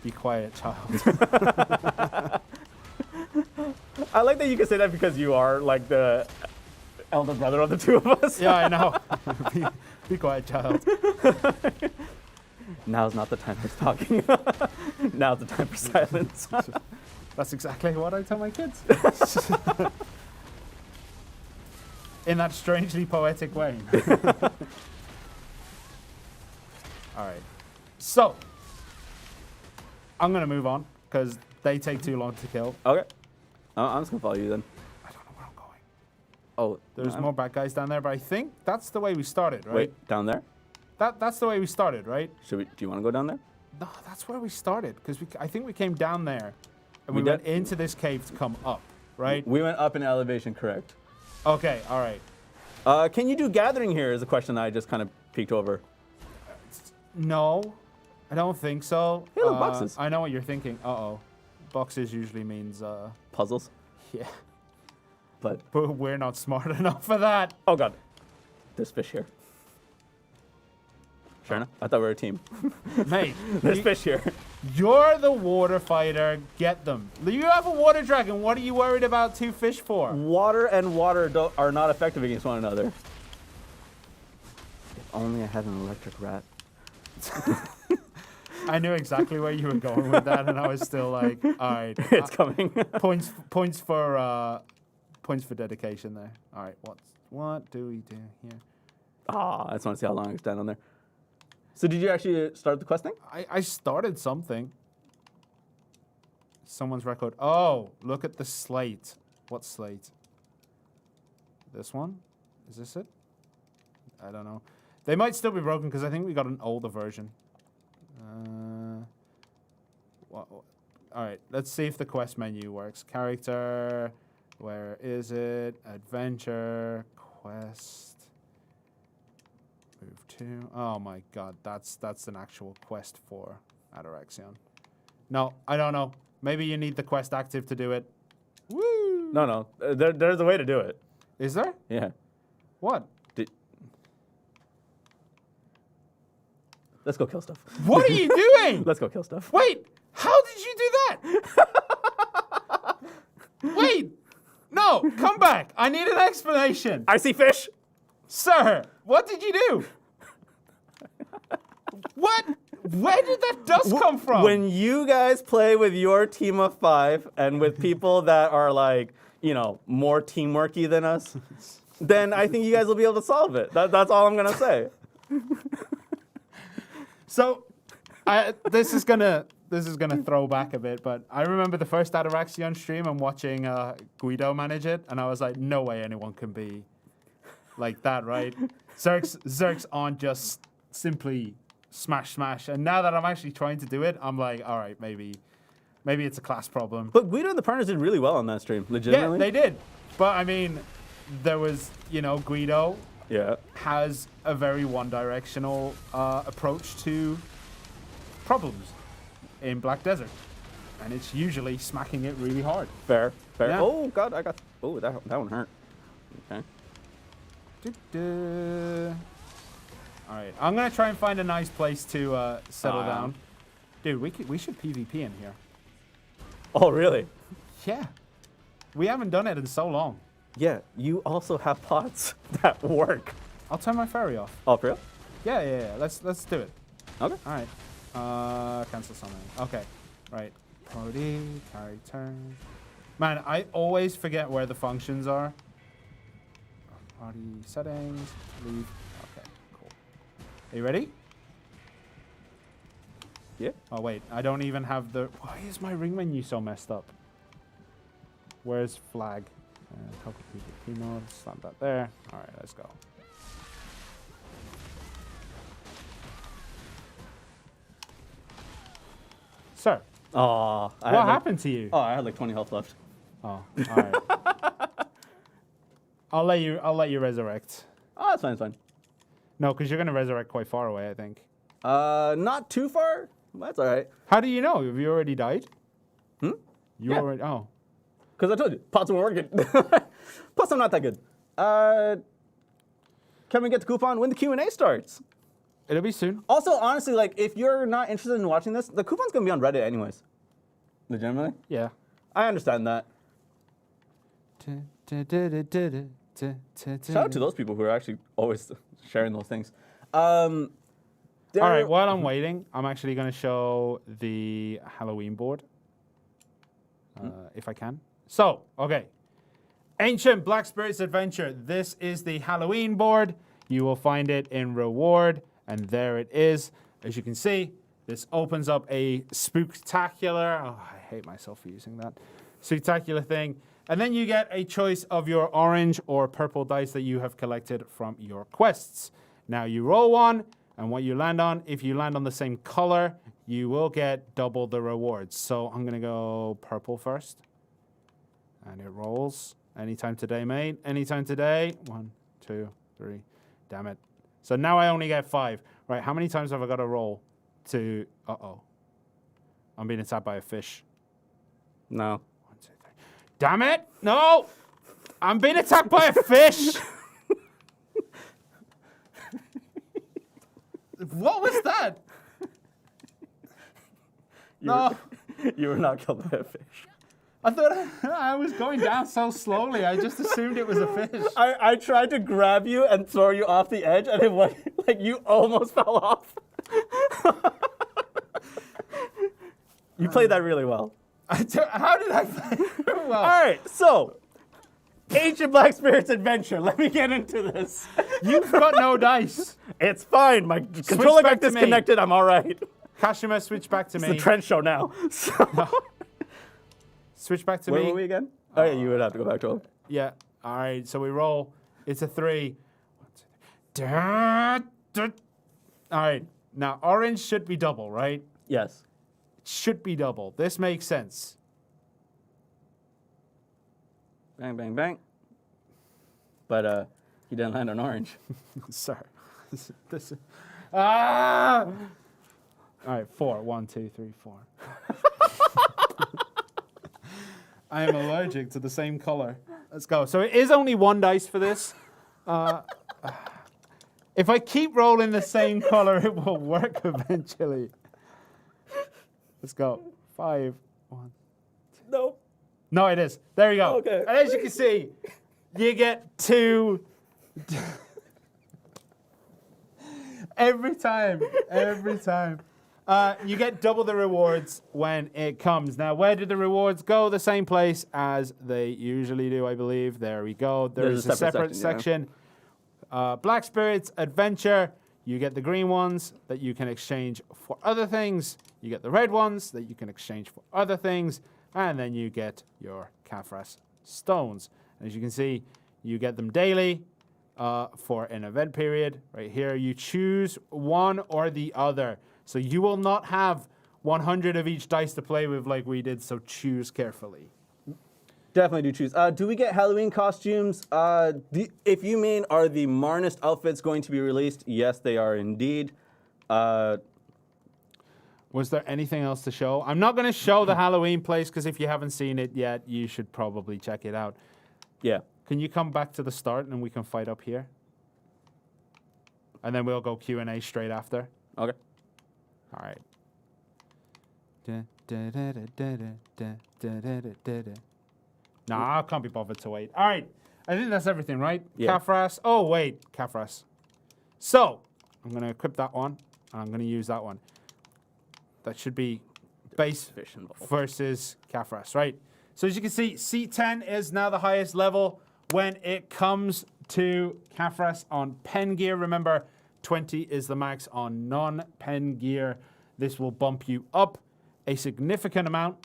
Be quiet, child. I like that you can say that because you are like the elder brother of the two of us. Yeah, I know. Be quiet, child. Now's not the time for talking. Now's the time for silence. That's exactly what I tell my kids. In that strangely poetic way. All right. So, I'm going to move on because they take too long to kill. Okay. I'm just going to follow you then. I don't know where I'm going. Oh, There's more bad guys down there, but I think that's the way we started, right? Wait, down there? That's the way we started, right? Do you want to go down there? No, that's where we started because I think we came down there and we We went did? into this cave to come up, right? We went up in elevation, correct. Okay, all right. Can you do gathering here is a question that I just kind of peeked over. No, I don't think so. Hey, look, boxes. I know what you're thinking. Uh-oh. Boxes usually means, Puzzles. yeah. But, But we're not smart enough for that. oh god. There's fish here. Shirna? I thought we were a team. Mate, There's fish here. you're the water fighter. Get them. You have a water dragon. What are you worried about two fish for? Water and water are not effective against one another. If only I had an electric rat. I knew exactly where you were going with that, and I was still like, all right. It's coming. Points for dedication there. All right, what do we do here? I just want to see how long I can stand on there. So did you actually start the quest thing? I started something. Someone's record. Oh, look at the slate. What slate? This one? Is this it? I don't know. They might still be broken because I think we got an older version. All right, let's see if the quest menu works. Character, where is it? Adventure, quest. Move to. Oh my god, that's an actual quest for Ataraxion. No, I don't know. Maybe you need the quest active to do it. Woo! No. There's a way to do it. Is there? Yeah. What? Let's go kill stuff. What are you doing? Let's go kill stuff. Wait, how did you do that? Wait, no, come back. I need an explanation. I see fish. Sir, what did you do? What? Where did that dust come from? When you guys play with your team of 5 and with people that are like, more teamworky than us, then I think you guys will be able to solve it. That's all I'm going to say. So, this is gonna throw back a bit, but I remember the first Ataraxion stream and watching Guido manage it, and I was like, no way anyone can be like that, right? Zerks aren't just simply smash. And now that I'm actually trying to do it, I'm like, all right, maybe Maybe it's a class problem. But Guido and the partners did really well on that stream, legitimately. Yeah, they did. But I mean, there was, Guido has a very one-directional approach to problems in Black Desert. And it's usually smacking it really hard. Fair. Yeah. Oh, God, oh, that one hurt. Okay. All right, I'm going to try and find a nice place to settle down. Dude, we should PvP in here. Oh, really? Yeah. We haven't done it in so long. Yeah, you also have pods that work. I'll turn my ferry off. Oh, for real? Yeah. Let's do it. Okay. All right. Cancel something. Okay. Right. Party, carry turn. Man, I always forget where the functions are. Party settings, leave. Okay, cool. Are you ready? Yeah. Oh, wait. I don't even have the... Why is my ring menu so messed up? Where's flag? Couple PvP mode. Slap that there. All right, let's go. Sir. Oh, What happened to you? Oh, I had like 20 health left. Oh, all right. I'll let you resurrect. Oh, that's fine. No, because you're gonna resurrect quite far away, I think. Not too far. That's all right. How do you know? Have you already died? Hmm? You Yeah. already? Oh. Because I told you, pots weren't working. Plus, I'm not that good. Can we get the coupon when the Q&A starts? It'll be soon. Also, honestly, like, if you're not interested in watching this, the coupon's going to be on Reddit anyways. Legitimately? Yeah. I understand that. Shout out to those people who are actually always sharing those things. All right, while I'm waiting, I'm actually going to show the Halloween board, if I can. So, okay. Ancient Black Spirits Adventure. This is the Halloween board. You will find it in reward, and there it is. As you can see, this opens up a spooktacular. Oh, I hate myself for using that. Spooktacular thing. And then you get a choice of your orange or purple dice that you have collected from your quests. Now you roll one, and what you land on, if you land on the same color, you will get double the rewards. So I'm gonna go purple first. And it rolls. Anytime today, mate. Anytime today. 1, 2, 3. Damn it. So now I only get 5. Right, how many times have I got to roll to... Uh-oh. I'm being attacked by a fish. No. 1, 2, 3. Damn it! No! I'm being attacked by a fish! What was that? You were not killed by a fish. I thought I was going down so slowly. I just assumed it was a fish. I tried to grab you and throw you off the edge, and it was like you almost fell off. You played that really well. How did I play well? All right, so Ancient Black Spirits Adventure. Let me get into this. You've got no dice. It's fine. My controller back got to me. disconnected. I'm all right. Kashima, switch back to It's me. the Trent show now. So. Switch back to Where me. were we again? Oh, yeah, you would have to go back to him. Yeah. All right. So we roll. It's a 3. 1, 2, 3. All right. Now, orange should be double, right? Yes. It should be double. This makes sense. Bang, bang, bang. But he didn't land on orange. Sorry. Ah! All right. 4. 1, 2, 3, 4. I am allergic to the same color. Let's go. So it is only 1 dice for this. If I keep rolling the same color, it will work eventually. Let's go. 5, 1. No. No, it is. There you go. Okay. And as you can see, you get 2. Every time. You get double the rewards when it comes. Now, where do the rewards go? The same place as they usually do, I believe. There we go. There's a separate section. Black Spirits Adventure. You get the green ones that you can exchange for other things. You get the red ones that you can exchange for other things. And then you get your Kafras stones. As you can see, you get them daily for an event period. Right here, you choose one or the other. So you will not have 100 of each dice to play with like we did, so choose carefully. Definitely do choose. Do we get Halloween costumes? If you mean, are the Marnist outfits going to be released? Yes, they are indeed. Was there anything else to show? I'm not going to show the Halloween place because if you haven't seen it yet, you should probably check it out. Yeah. Can you come back to the start and we can fight up here? And then we'll go Q&A straight after. Okay. All right. Nah, I can't be bothered to wait. All right. I think that's everything, right? Yeah. Kafras. Oh, wait. Kafras. So, I'm going to equip that one. And I'm going to use that one. That should be base versus Kafras, right? So as you can see, C10 is now the highest level when it comes to Kafras on pen gear. Remember, 20 is the max on non-pen gear. This will bump you up a significant amount,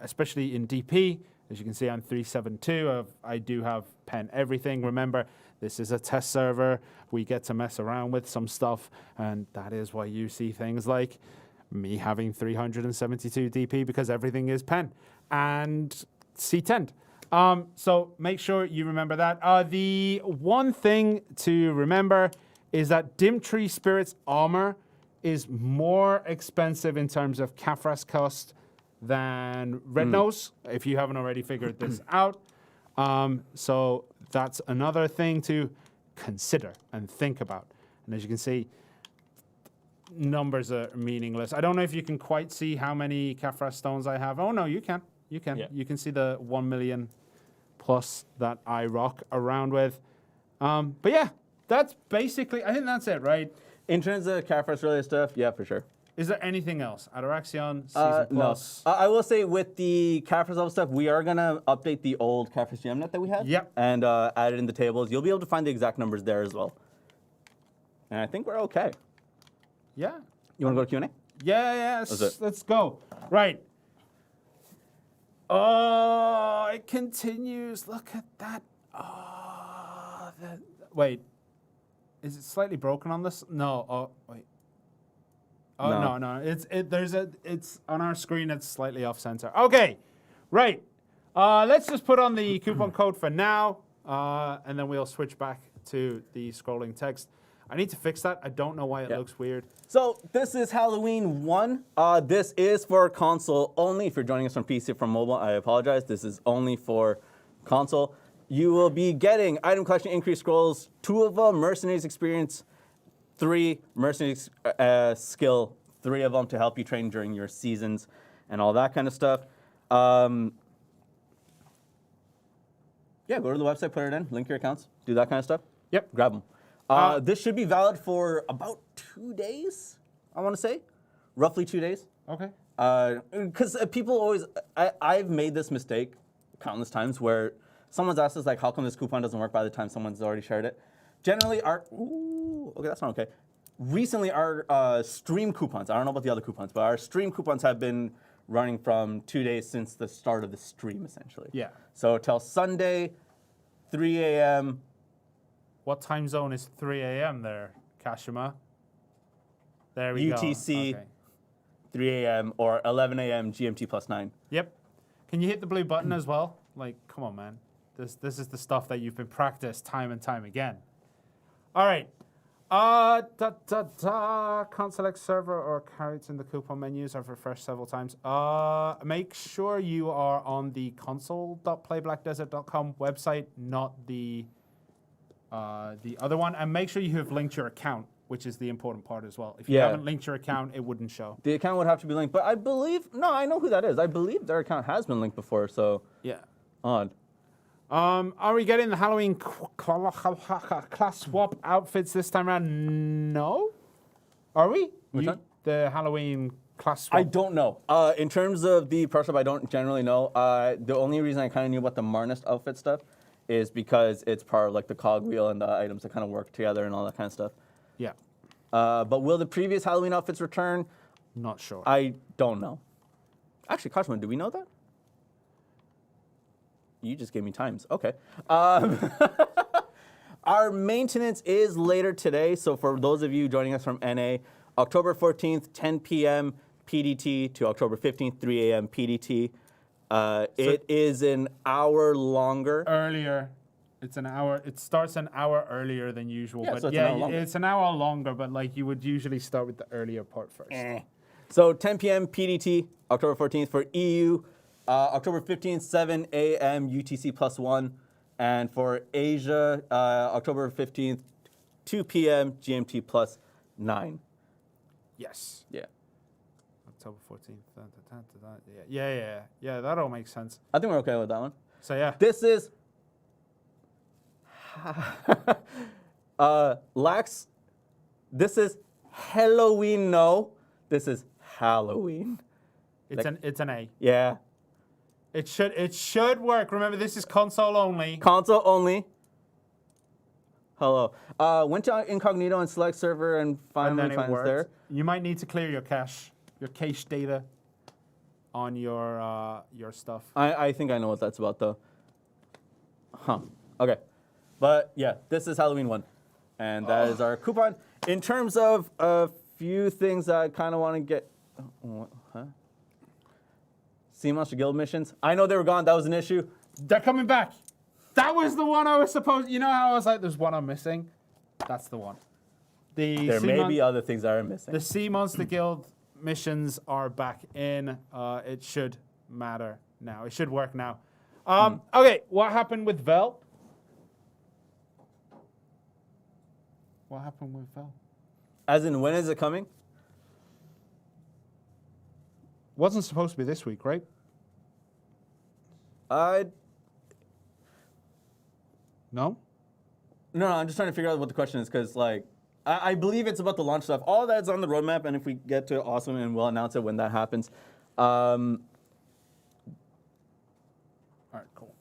especially in DP. As you can see, I'm 372. I do have pen everything. Remember, this is a test server. We get to mess around with some stuff, and that is why you see things like me having 372 DP because everything is pen and C10. So make sure you remember that. The one thing to remember is that Dimtree Spirit's armor is more expensive in terms of Kafras cost than Red Nose, if you haven't already figured this out. So that's another thing to consider and think about. And as you can see, numbers are meaningless. I don't know if you can quite see how many Kafras stones I have. Oh, no, you can. You can. Yeah. You can see the 1 million plus that I rock around with. But yeah, that's basically, I think that's it, right? In terms of Kafras related stuff, yeah, for sure. Is there anything else? Ataraxion, Season Plus? No. I will say with the Kafras level stuff, we are going to update the old Kafras GMNet that we had. Yep. And add it in the tables. You'll be able to find the exact numbers there as well. And I think we're okay. Yeah. You want to go to Q&A? Yeah, That's it. let's go. Right. Oh, it continues. Look at that. Oh, wait. Is it slightly broken on this? No. Oh, wait. Oh, no. It's on our screen. It's slightly off center. Okay. Right. Let's just put on the coupon code for now, and then we'll switch back to the scrolling text. I need to fix that. I don't know why it looks weird. So this is Halloween 1. This is for console only. If you're joining us from PC or from mobile, I apologize. This is only for console. You will be getting item collection increase scrolls, 2 of them, Mercenaries Experience, 3 Mercenaries skill, 3 of them to help you train during your seasons and all that kind of stuff. Yeah, go to the website, put it in, link your accounts, do that kind of stuff. Yep. Grab them. This should be valid for about 2 days, I want to say. Roughly 2 days. Okay. Because people always, I've made this mistake countless times where someone's asked us, like, how come this coupon doesn't work by the time someone's already shared it? Generally, okay, that's not okay. Recently, our stream coupons, I don't know about the other coupons, but our stream coupons have been running from 2 days since the start of the stream, essentially. Yeah. So till Sunday, 3 a.m., What time zone is 3 a.m. there, Kashima? There we go. UTC, Okay. 3 a.m. or 11 a.m. GMT plus 9. Yep. Can you hit the blue button as well? Like, come on, man. This is the stuff that you've been practiced time and time again. All right. Can't select server or carrots in the coupon menus. I've refreshed several times. Make sure you are on the console.playblackdesert.com website, not the other one. And make sure you have linked your account, which is the important part as well. If you haven't linked your account, it wouldn't show. The account would have to be linked, but I believe, no, I know who that is. I believe their account has been linked before, so Yeah. odd. Are we getting the Halloween class swap outfits this time around? No. Are we? Which one? The Halloween class swap. I don't know. In terms of the pro shop, I don't generally know. The only reason I kind of knew about the Marnist outfit stuff is because it's part of like the cogwheel and the items that kind of work together and all that kind of stuff. Yeah. But will the previous Halloween outfits return? Not sure. I don't know. Actually, Kashman, do we know that? You just gave me times. Okay. Our maintenance is later today. So for those of you joining us from NA, October 14th, 10 p.m., PDT to October 15th, 3 a.m. PDT. It is an hour longer. Earlier. It's an hour. It starts an hour earlier than usual. Yeah, but so it's an hour longer. it's an hour longer, but like you would usually start with the earlier part first. So 10 p.m. PDT, October 14th for EU. October 15th, 7 a.m. UTC +1. And for Asia, October 15th, 2 p.m. GMT +9. Yes. Yeah. October 14th. Yeah, that all makes sense. I think we're okay with that one. So yeah. This is Lax. This is Halloween. No, this is Halloween. It's an A. Yeah, It should work. Remember, this is console only. console only. Hello. Went to incognito and select server and And finally then it finds works. there. You might need to clear your cache data on your stuff. I think I know what that's about though. Huh. Okay. But yeah, this is Halloween 1. And that is our coupon. In terms of a few things that I kind of want to get. Huh? Sea Monster Guild missions. I know they were gone. That was an issue. They're coming back. That was the one I was supposed. You know how I was like, "There's one I'm missing." That's the one. There may be other things that are missing. The Sea Monster Guild missions are back in. It should matter now. It should work now. Okay, what happened with Vel? What happened with Vel? As in, when is it coming? Wasn't supposed to be this week, right? No? No, I'm just trying to figure out what the question is because, like, I believe it's about the launch stuff. All that's on the roadmap, and if we get to it, awesome, and we'll announce it when that happens. All right, cool.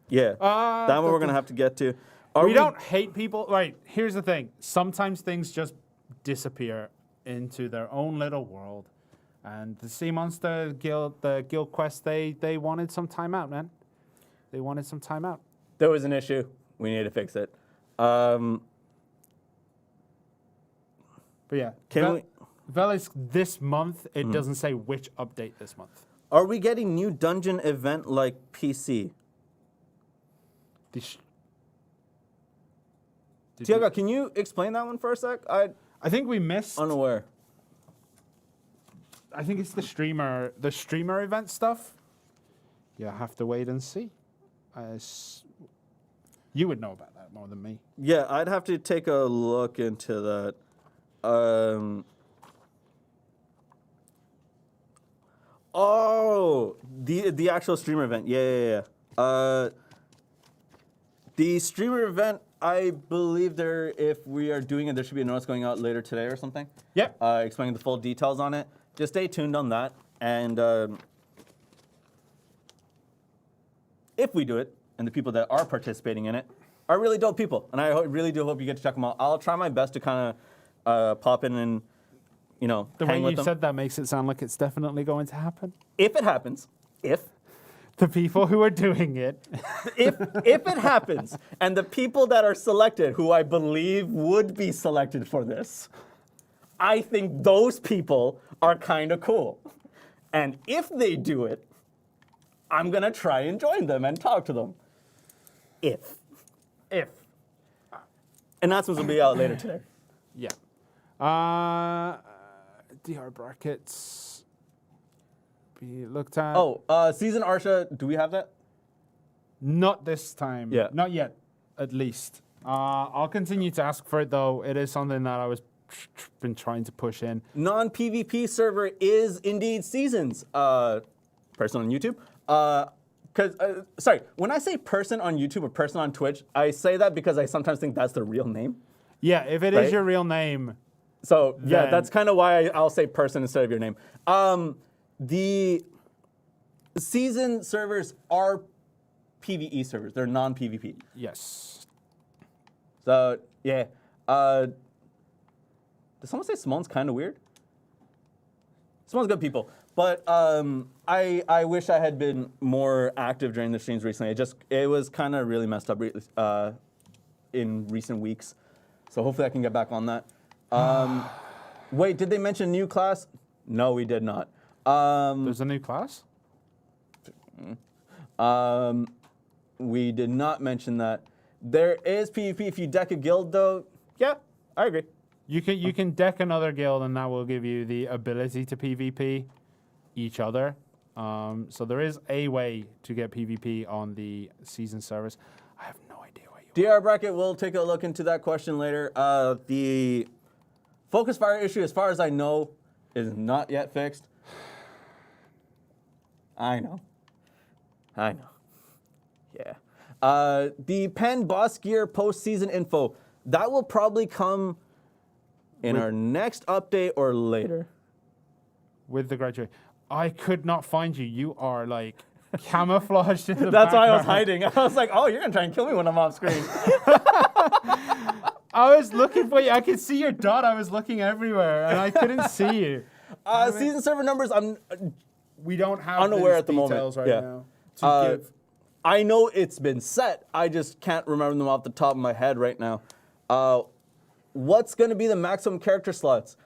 Yeah, that one we're going to have to get to. We don't hate people. Right, here's the thing. Sometimes things just disappear into their own little world. And the Sea Monster Guild, the Guild Quest, they wanted some time out, man. They wanted some time out. There was an issue. We need to fix it. But yeah, Can Vel is this month. It doesn't say which update this month. Are we getting new dungeon event like PC? Tiago, can you explain that one for a sec? I think we missed. Unaware. I think it's the streamer event stuff. You have to wait and see. You would know about that more than me. Yeah, I'd have to take a look into that. Oh, the actual streamer event. Yeah. The streamer event, I believe if we are doing it, there should be a notice going out later today or something. Yep. Explaining the full details on it. Just stay tuned on that. And if we do it, and the people that are participating in it are really dope people, and I really do hope you get to check them out. I'll try my best to kind of pop in and, The hang way with you them. said that makes it sound like it's definitely going to happen. If it happens, The people who are doing it. if it happens, and the people that are selected, who I believe would be selected for this, I think those people are kind of cool. And if they do it, I'm gonna try and join them and talk to them. If. Announcements will be out later today. Yeah. DR brackets. Be looked at. Oh, Season Arsha, do we have that? Not this time. Yeah. Not yet, at least. I'll continue to ask for it, though. It is something that I was been trying to push in. Non-PvP server is indeed Seasons. Person on YouTube. Sorry, when I say person on YouTube or person on Twitch, I say that because I sometimes think that's the real name. Yeah, if it Right? is your real name. So yeah, Then- that's kind of why I'll say person instead of your name. The season servers are PvE servers. They're non-PvP. Yes. So yeah. Did someone say Simone's kind of weird? Simone's good people. But I wish I had been more active during the streams recently. It was kind of really messed up in recent weeks. So hopefully I can get back on that. Wait, did they mention new class? No, we did not. There's a new class? We did not mention that. There is PvP if you deck a guild, though. Yeah, I agree. You can deck another guild, and that will give you the ability to PvP each other. So there is a way to get PvP on the season service. I have no idea why you. DR Bracket, we'll take a look into that question later. The focus fire issue, as far as I know, is not yet fixed. I know. Yeah. The Pen Boss Gear postseason info, that will probably come in our next update or later. With the graduate. I could not find you. You are like camouflaged in the That's why I was background. hiding. I was like, oh, you're going to try and kill me when I'm off screen. I was looking for you. I could see your dot. I was looking everywhere, and I couldn't see you. Season server numbers, I'm We don't have unaware these at the moment. details right Yeah. now to give. I know it's been set. I just can't remember them off the top of my head right now. What's going to be the maximum character slots?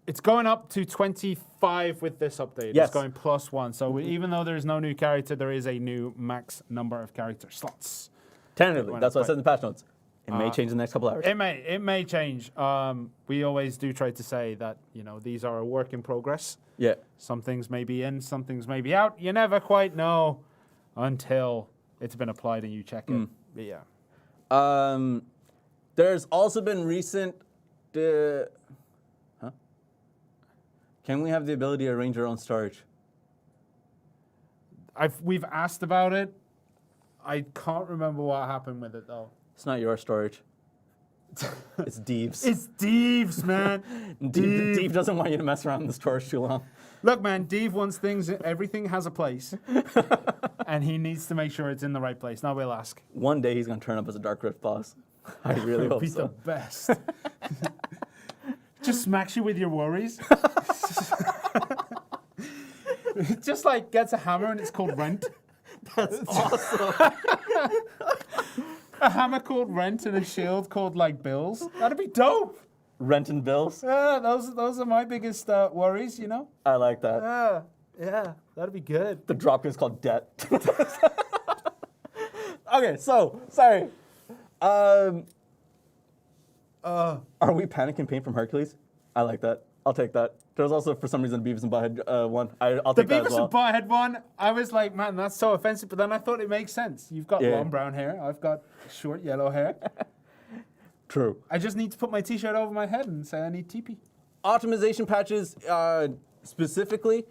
It's going up to 25 with this update. Yes. It's going +1. So even though there's no new character, there is a new max number of character slots. Tentatively, that's what I said in the patch notes. It may change in the next couple hours. It may change. We always do try to say that these are a work in progress. Yeah. Some things may be in, some things may be out. You never quite know until it's been applied and you check it. But yeah. There's also been recent. Can we have the ability to arrange our own storage? We've asked about it. I can't remember what happened with it though. It's not your storage. It's Deve's. It's Deve's, man. Deve doesn't want you to mess around in the storage too long. Look, man, Dave wants everything has a place. And he needs to make sure it's in the right place. Now we'll ask. One day he's going to turn up as a Dark Rift boss. I really hope Be so. the best. Just smacks you with your worries. Just like gets a hammer and it's called Rent. That's awesome. A hammer called Rent and a shield called like Bills. That'd be dope. Rent and bills. Yeah, those are my biggest worries, I like that. Yeah, that'd be good. The drop is called debt. Okay, so sorry. Are we Panic and Pain from Hercules? I like that. I'll take that. There's also, for some reason, Beavis and Butthead one. I'll The take that as Beavis well. and Butthead one, I was like, man, that's so offensive. But then I thought it makes sense. You've got Yeah. long brown hair. I've got short yellow hair. True. I just need to put my T-shirt over my head and say I need TP. Optimization patches, specifically.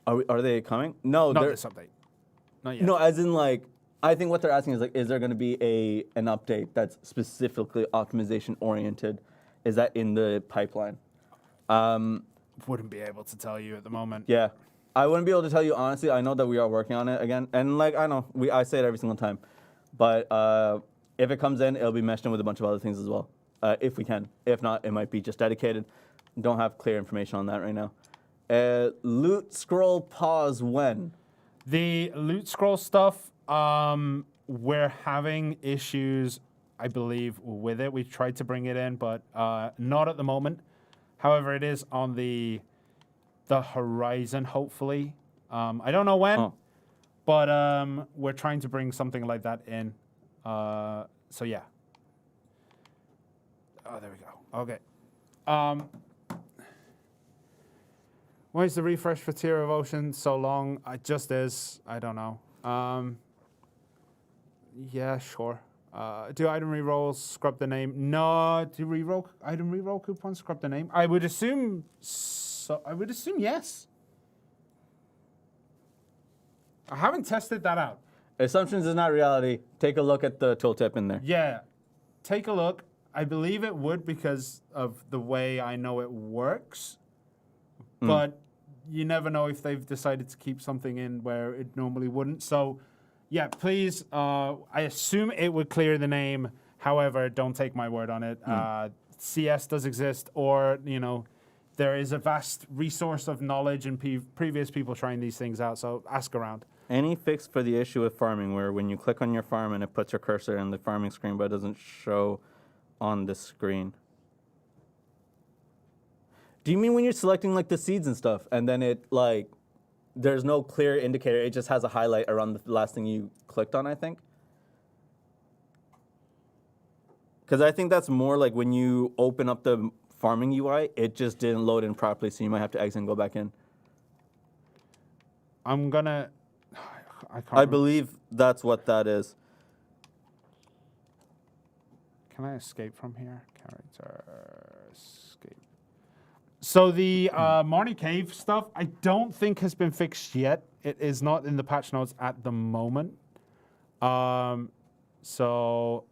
Are they coming? No, Not they're this update. Not yet. no. As in, like, I think what they're asking is like, is there going to be an update that's specifically optimization oriented? Is that in the pipeline? Wouldn't be able to tell you at the moment. Yeah, I wouldn't be able to tell you honestly. I know that we are working on it again, and like I know I say it every single time, but if it comes in, it'll be meshed in with a bunch of other things as well, if we can. If not, it might be just dedicated. Don't have clear information on that right now. Loot scroll pause when? The loot scroll stuff, we're having issues, I believe, with it. We tried to bring it in, but not at the moment. However, it is on the horizon, hopefully. I don't know when, but we're trying to bring something like that in. So yeah. Oh, there we go. Okay. Why is the refresh for Tier of Ocean so long? It just is. I don't know. Yeah, sure. Do item rerolls scrub the name? No. Do item reroll coupons scrub the name? I would assume so. I would assume yes. I haven't tested that out. Assumptions is not reality. Take a look at the tooltip in there. Yeah, take a look. I believe it would because of the way I know it works. But you never know if they've decided to keep something in where it normally wouldn't. So, yeah, please. I assume it would clear the name. However, don't take my word on it. CS does exist, or there is a vast resource of knowledge and previous people trying these things out. So ask around. Any fix for the issue with farming where when you click on your farm and it puts your cursor in the farming screen but it doesn't show on the screen? Do you mean when you're selecting like the seeds and stuff, and then it like, there's no clear indicator, it just has a highlight around the last thing you clicked on, I think? Because I think that's more like when you open up the farming UI, it just didn't load in properly, so you might have to exit and go back in. I'm gonna. I believe that's what that is. Can I escape from here? Character escape. So the Marnie Cave stuff, I don't think has been fixed yet. It is not in the patch notes at the moment. So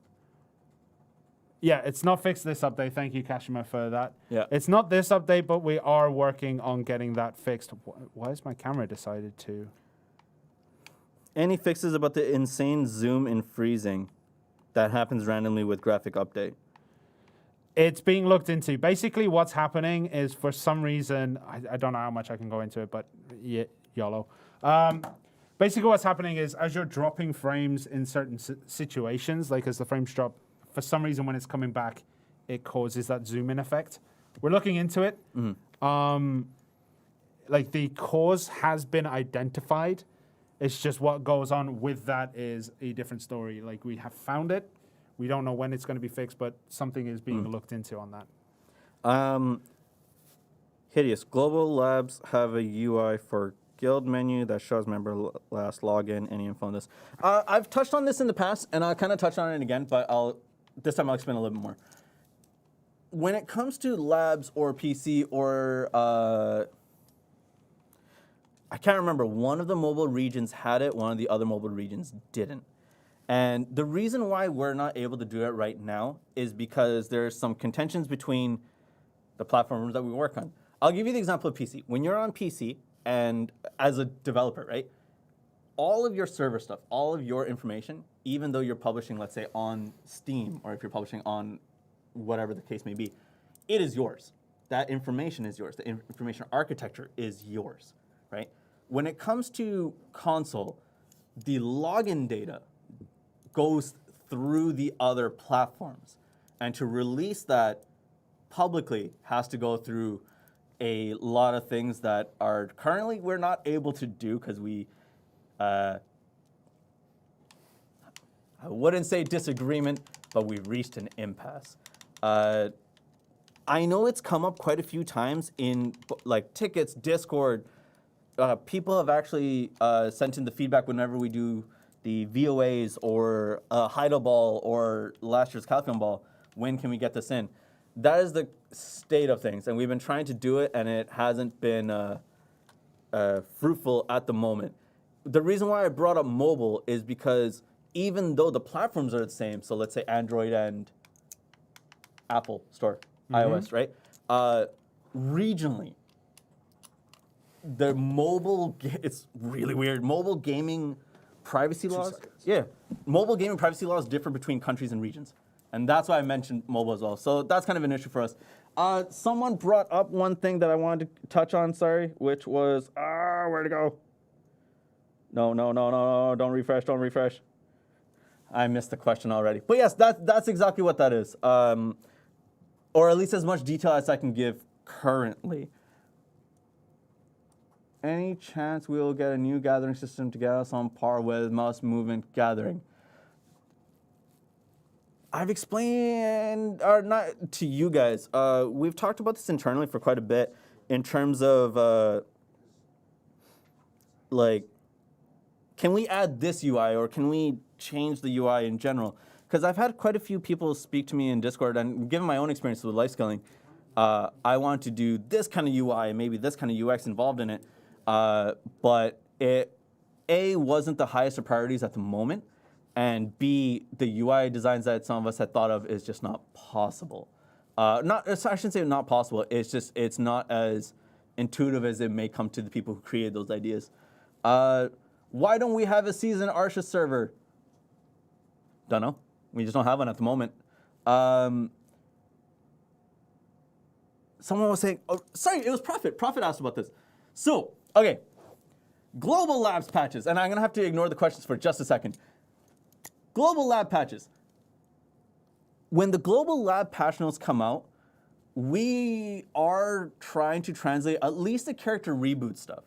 yeah, it's not fixed this update. Thank you, Kashima, for that. Yeah. It's not this update, but we are working on getting that fixed. Why has my camera decided to? Any fixes about the insane zoom and freezing that happens randomly with graphic update? It's being looked into. Basically, what's happening is for some reason, I don't know how much I can go into it, but YOLO. Basically, what's happening is as you're dropping frames in certain situations, like as the frames drop, for some reason when it's coming back, it causes that zoom in effect. We're looking into it. Like the cause has been identified. It's just what goes on with that is a different story. Like we have found it. We don't know when it's going to be fixed, but something is being looked into on that. Hideous. Global Labs have a UI for guild menu that shows member last login, any info on this. I've touched on this in the past, and I'll kind of touch on it again, but this time I'll explain a little bit more. When it comes to labs or PC or I can't remember, one of the mobile regions had it, one of the other mobile regions didn't. And the reason why we're not able to do it right now is because there's some contentions between the platforms that we work on. I'll give you the example of PC. When you're on PC and as a developer, right, all of your server stuff, all of your information, even though you're publishing, let's say, on Steam, or if you're publishing on whatever the case may be, it is yours. That information is yours. The information architecture is yours, right? When it comes to console, the login data goes through the other platforms. And to release that publicly has to go through a lot of things that are currently we're not able to do because we, I wouldn't say disagreement, but we reached an impasse. I know it's come up quite a few times in like tickets, Discord. People have actually sent in the feedback whenever we do the VOAs or Heidel Ball or last year's Calcon Ball. When can we get this in? That is the state of things, and we've been trying to do it, and it hasn't been fruitful at the moment. The reason why I brought up mobile is because even though the platforms are the same, so let's say Android and Apple Store, iOS, right? Regionally, the mobile, it's really weird. Mobile gaming privacy laws. Yeah, mobile gaming privacy laws differ between countries and regions. And that's why I mentioned mobile as well. So that's kind of an issue for us. Someone brought up one thing that I wanted to touch on, sorry, which was, where'd it go? No, don't refresh. I missed the question already. But yes, that's exactly what that is. Or at least as much detail as I can give currently. Any chance we will get a new gathering system to get us on par with mouse movement gathering? I've explained, or not to you guys, we've talked about this internally for quite a bit in terms of, like, can we add this UI or can we change the UI in general? Because I've had quite a few people speak to me in Discord, and given my own experience with life scaling, I want to do this kind of UI and maybe this kind of UX involved in it, but it, A, wasn't the highest of priorities at the moment, and B, the UI designs that some of us had thought of is just not possible. I shouldn't say not possible, it's just, it's not as intuitive as it may come to the people who created those ideas. Why don't we have a seasoned Arsha server? Don't know. We just don't have one at the moment. Someone was saying, oh, sorry, it was Prophet. Prophet asked about this. So, okay, global labs patches, and I'm gonna have to ignore the questions for just a second. Global lab patches. When the global lab patch notes come out, we are trying to translate at least the character reboot stuff.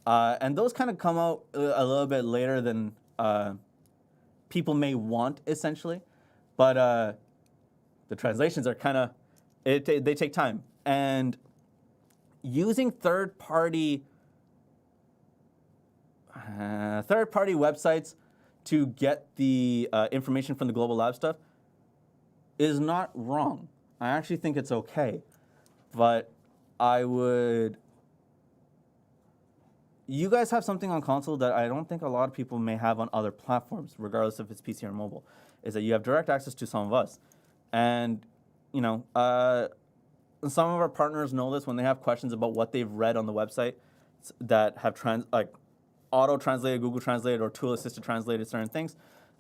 And those kind of come out a little bit later than people may want, essentially. But the translations are kind of, they take time. And using third-party websites to get the information from the Global Lab stuff is not wrong. I actually think it's okay. But you guys have something on console that I don't think a lot of people may have on other platforms, regardless if it's PC or mobile, is that you have direct access to some of us. And, you know, some of our partners know this when they have questions about what they've read on the website that have auto-translated, Google translated, or tool-assisted translated certain things.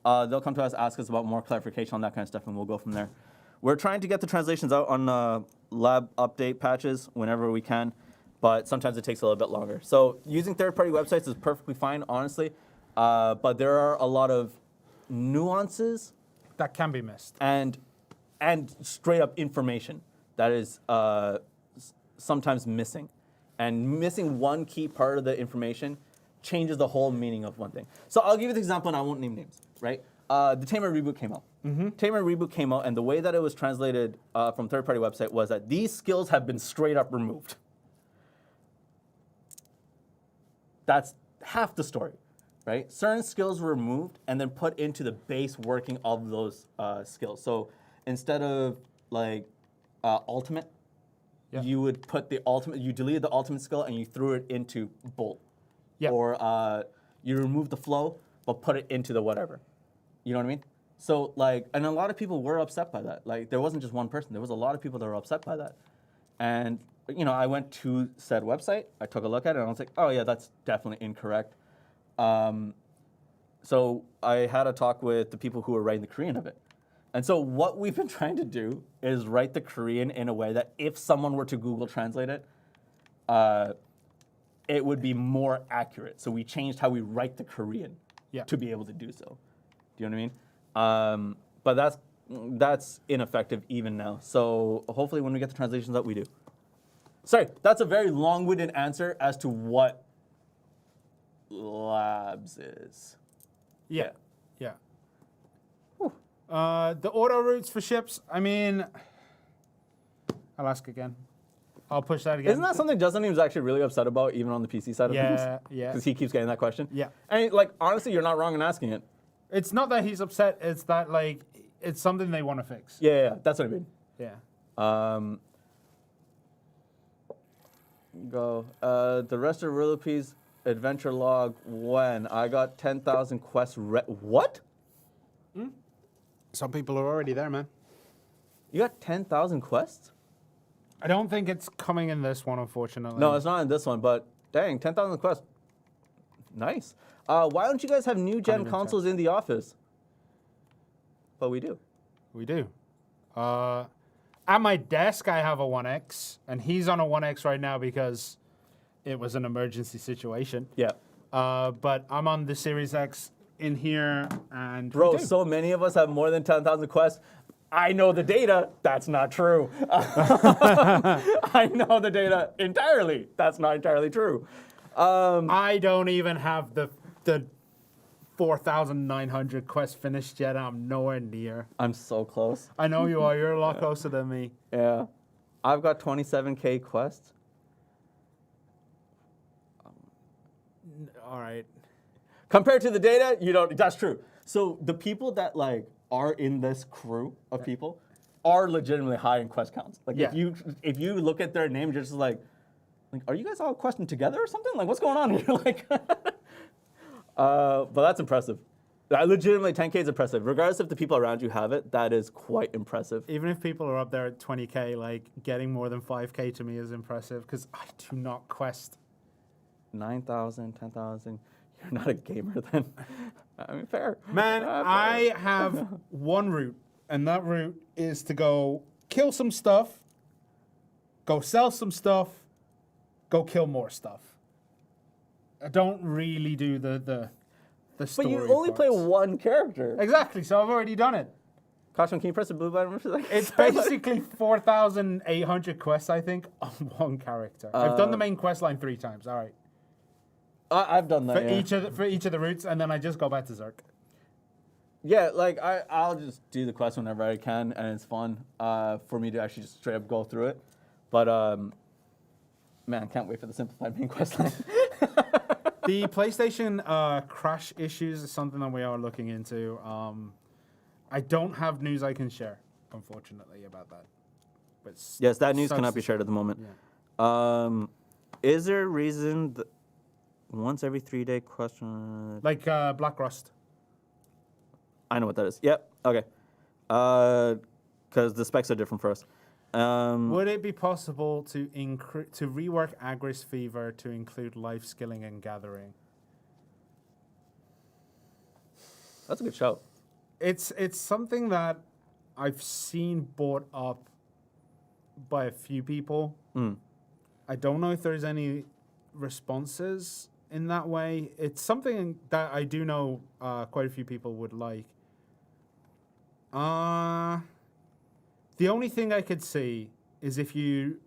They'll come to us, ask us about more clarification on that kind of stuff, and we'll go from there. We're trying to get the translations out on lab update patches whenever we can, but sometimes it takes a little bit longer. So using third-party websites is perfectly fine, honestly, but there are a lot of nuances That can be missed. and straight-up information that is sometimes missing. And missing one key part of the information changes the whole meaning of one thing. So I'll give you the example, and I won't name names, right? The Tamer Reboot came out. Tamer Reboot came out, and the way that it was translated from third-party website was that these skills have been straight-up removed. That's half the story, right? Certain skills were removed and then put into the base working of those skills. So instead of like ultimate, you would put the ultimate, you deleted the ultimate skill and you threw it into bolt. Yep. Or you removed the flow, but put it into the whatever. You know what I mean? So like, and a lot of people were upset by that. Like there wasn't just one person, there was a lot of people that were upset by that. And you know, I went to said website, I took a look at it, and I was like, oh yeah, that's definitely incorrect. So I had a talk with the people who were writing the Korean of it. And so what we've been trying to do is write the Korean in a way that if someone were to Google Translate it, it would be more accurate. So we changed how we write the Korean to be able to do so. Do you know what I mean? But that's ineffective even now. So hopefully when we get the translations out, we do. Sorry, that's a very long-winded answer as to what labs is. Yeah. The auto routes for ships, I mean, I'll ask again. I'll push that again. Isn't that something Justin was actually really upset about, even on the PC side of things? Yeah. Because he keeps getting that question? Yeah. And like, honestly, you're not wrong in asking it. It's not that he's upset, it's that like, it's something they want to fix. Yeah, that's what I mean. Yeah. The rest of Rillapee's adventure log when I got 10,000 quests. What? Some people are already there, man. You got 10,000 quests? I don't think it's coming in this one, unfortunately. No, it's not in this one, but dang, 10,000 quests. Nice. Why don't you guys have new gen consoles in the office? But we do. We do. At my desk, I have a 1X, and he's on a 1X right now because it was an emergency situation. Yeah. But I'm on the Series X in here, and Bro, so many of us have more than 10,000 quests. I know the data. That's not true. I know the data entirely. That's not entirely true. I don't even have the 4,900 quests finished yet. I'm nowhere near. I'm so close. I know you are. You're a lot closer than me. Yeah. I've got 27K quests. All right. Compared to the data, you don't. That's true. So the people that like are in this crew of people are legitimately high in quest counts. Like if you look at their name, you're just like, are you guys all questing together or something? Like what's going on here? Like, but that's impressive. Legitimately, 10K is impressive. Regardless if the people around you have it, that is quite impressive. Even if people are up there at 20K, like getting more than 5K to me is impressive because I do not quest. 9,000, 10,000. You're not a gamer then. I mean, fair. Man, fair. I have one route, and that route is to go kill some stuff, go sell some stuff, go kill more stuff. I don't really do the story. But you only play one character. Exactly, so I've already done it. Caution, can you press the blue button? It's basically 4,800 quests, I think, on one character. I've done the main quest line 3 times. All right. I've done that, For each of the routes, and then I just go back to Zerk. Yeah, like I'll just do the quest whenever I can, and it's fun for me to actually just straight up go through it. But man, I can't wait for the simplified main quest line. The PlayStation crash issues is something that we are looking into. I don't have news I can share, unfortunately, about that. But Yes, that news cannot be shared at the moment. Yeah. Is there a reason that once every 3-day question? Like Black Rust. I know what that is. Yep. Okay. Because the specs are different for us. Would it be possible to rework Agris Fever to include life skilling and gathering? That's a good shout. It's something that I've seen brought up by a few people. I don't know if there's any responses in that way. It's something that I do know quite a few people would like. The only thing I could see is if you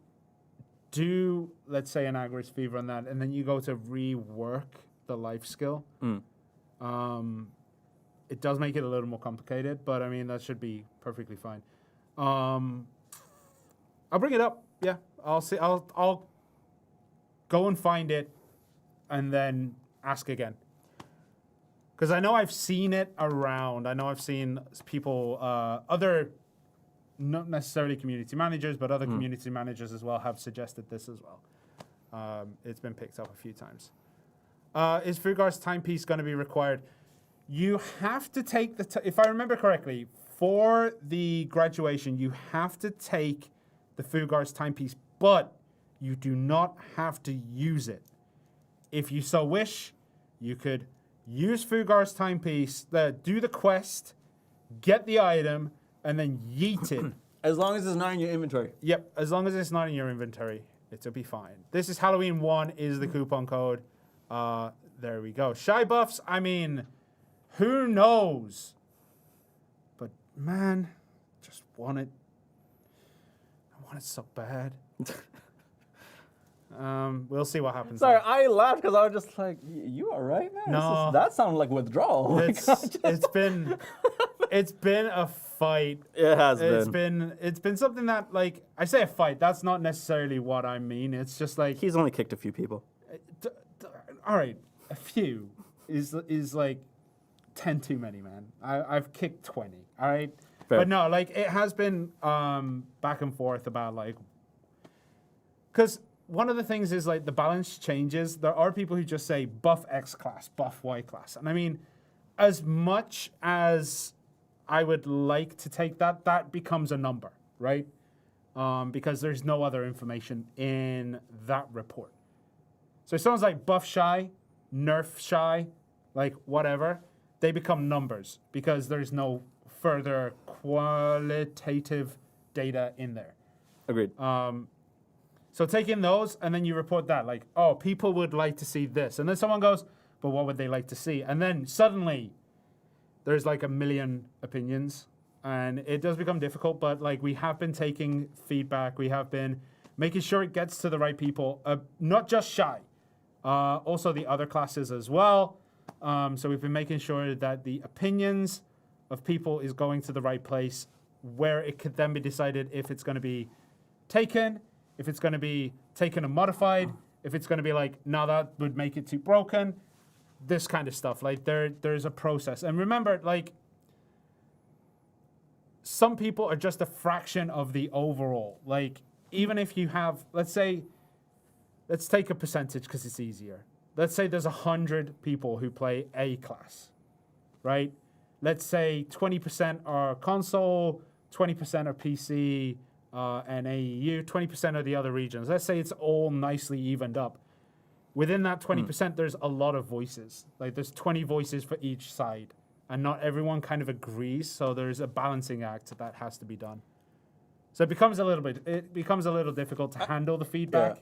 do, let's say, an Agris Fever on that, and then you go to rework the life skill. It does make it a little more complicated, but I mean, that should be perfectly fine. I'll bring it up. Yeah, I'll see. I'll go and find it, and then ask again. Because I know I've seen it around. I know I've seen people, other, not necessarily community managers, but other community managers as well have suggested this as well. It's been picked up a few times. Is Fugar's timepiece going to be required? You have to take if I remember correctly, for the graduation, you have to take the Fugar's timepiece, but you do not have to use it. If you so wish, you could use Fugar's timepiece, do the quest, get the item, and then yeet it. As long as it's not in your inventory. Yep, as long as it's not in your inventory, it'll be fine. This is Halloween 1 is the coupon code. There we go. Shy buffs, I mean, who knows? But man, just want it. I want it so bad. We'll see what happens. Sorry, I laughed because I was just like, "You all right, man? No. That sounded like withdrawal." It's been a fight. It has been. It's been something that, like, I say a fight. That's not necessarily what I mean. It's just like He's only kicked a few people. all right, a few is like 10 too many, man. I've kicked 20. All right, Fair. but no, like it has been back and forth about like because. One of the things is like the balance changes. There are people who just say buff X class, buff Y class. And I mean, as much as I would like to take that, that becomes a number, right? Because there's no other information in that report. So if someone's like buff shy, nerf shy, like whatever, they become numbers because there's no further qualitative data in there. Agreed. So take in those, and then you report that, like, oh, people would like to see this. And then someone goes, but what would they like to see? And then suddenly, there's like a million opinions, and it does become difficult, but like we have been taking feedback. We have been making sure it gets to the right people, not just Shy, also the other classes as well. So we've been making sure that the opinions of people is going to the right place, where it could then be decided if it's going to be taken, if it's going to be taken and modified, if it's going to be like, no, that would make it too broken, this kind of stuff. Like there's a process. And remember, like, some people are just a fraction of the overall. Like, even if you have, let's take a percentage because it's easier. Let's say there's 100 people who play A class, right? Let's say 20% are console, 20% are PC, and AEU, 20% of the other regions. Let's say it's all nicely evened up. Within that 20%, there's a lot of voices. Like there's 20 voices for each side, and not everyone kind of agrees. So there's a balancing act that has to be done. So it becomes a little difficult to handle the feedback. Yeah.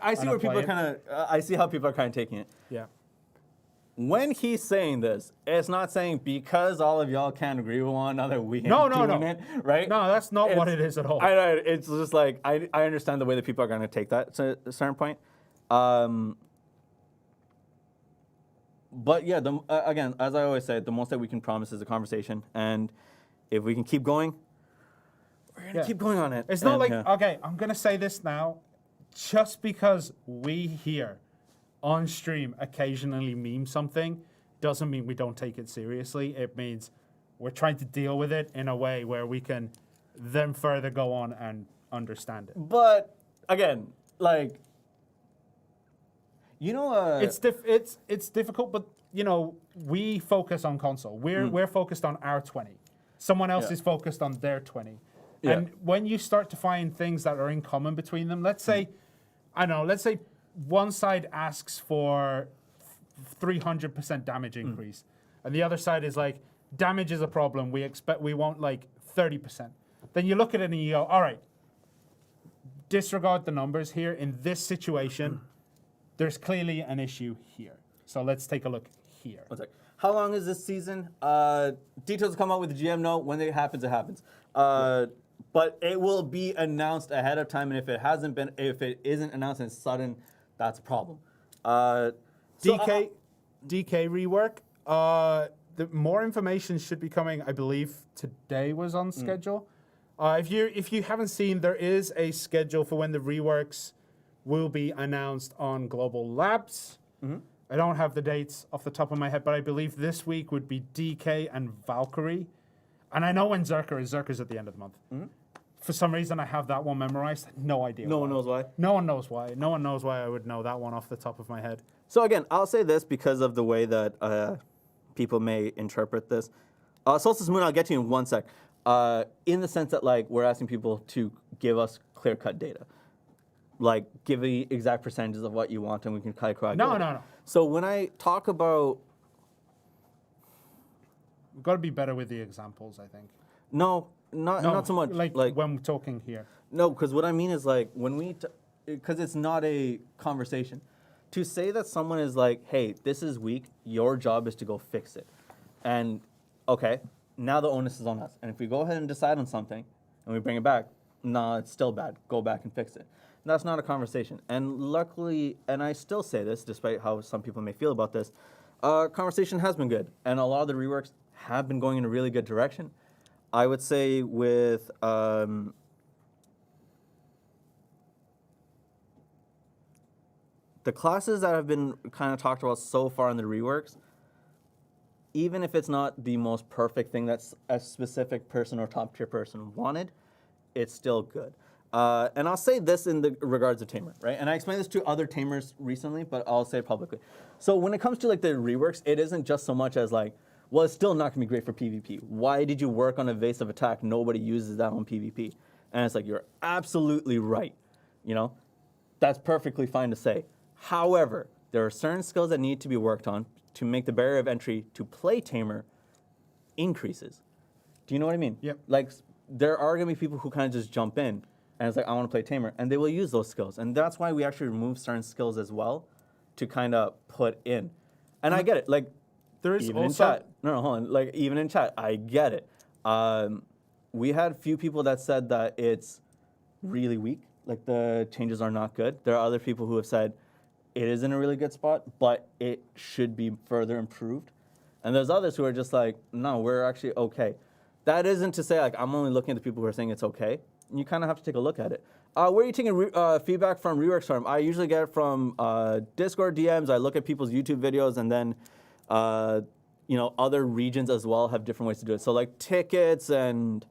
I see where people are kind of. I see how people are kind of taking it. Yeah. when he's saying this, it's not saying because all of y'all can't agree with one another, we ain't No, doing it, right? No, that's not what it is at all. I know, it's just like, I understand the way that people are going to take that to a certain point. But yeah, again, as I always say, the most that we can promise is a conversation. And if we can keep going, we're going to keep going on it. It's not like, yeah. okay, I'm going to say this now. Just because we here on stream occasionally meme something doesn't mean we don't take it seriously. It means we're trying to deal with it in a way where we can then further go on and understand it. But again, like, you know, It's difficult, but you know, we focus on console. We're focused on our 20. Someone else is focused on their 20. Yeah. And when you start to find things that are in common between them, let's say, I don't know, let's say one side asks for 300% damage increase, and the other side is like, damage is a problem. We want like 30%. Then you look at it and you go, all right, disregard the numbers here. In this situation, there's clearly an issue here. So let's take a look here. one sec. How long is this season? Details come out with the GM note. When it happens, it happens. But it will be announced ahead of time, and if it isn't announced and it's sudden, that's a problem. DK rework. The more information should be coming. I believe today was on schedule. If you haven't seen, there is a schedule for when the reworks will be announced on Global Labs. I don't have the dates off the top of my head, but I believe this week would be DK and Valkyrie. And I know when Zerker's at the end of the month. For some reason, I have that one memorized. No idea. No one knows why. No one knows why. No one knows why I would know that one off the top of my head. So again, I'll say this because of the way that people may interpret this. Solstice Moon, I'll get to you in one sec. In the sense that like we're asking people to give us clear-cut data. Like give the exact percentages of what you want and we can calculate. No. So when I talk about... We've got to be better with the examples, I think. No, not so much. Like when we're talking here. No, because what I mean is like when because it's not a conversation. To say that someone is like, hey, this is weak, your job is to go fix it. And okay, now the onus is on us. And if we go ahead and decide on something and we bring it back, no, it's still bad. Go back and fix it. That's not a conversation. And luckily, and I still say this, despite how some people may feel about this, conversation has been good. And a lot of the reworks have been going in a really good direction. I would say with the classes that have been kind of talked about so far in the reworks, even if it's not the most perfect thing that a specific person or top tier person wanted, it's still good. And I'll say this in the regards of Tamer, right? And I explained this to other Tamers recently, but I'll say it publicly. So when it comes to like the reworks, it isn't just so much as like, well, it's still not gonna be great for PvP. Why did you work on evasive attack? Nobody uses that on PvP. And it's like, you're absolutely right. You know, that's perfectly fine to say. However, there are certain skills that need to be worked on to make the barrier of entry to play Tamer increases. Do you know what I mean? Yep. Like, there are gonna be people who kind of just jump in and it's like, I wanna play Tamer, and they will use those skills. And that's why we actually remove certain skills as well to kind of put in. And I get it, like, There is even also... in chat, no, hold on, like, even in chat, I get it. We had few people that said that it's really weak, like the changes are not good. There are other people who have said it is in a really good spot, but it should be further improved. And there's others who are just like, no, we're actually okay. That isn't to say like I'm only looking at the people who are saying it's okay. You kind of have to take a look at it. Where are you taking feedback from reworks from? I usually get it from Discord DMs. I look at people's YouTube videos, and then other regions as well have different ways to do it. So like tickets and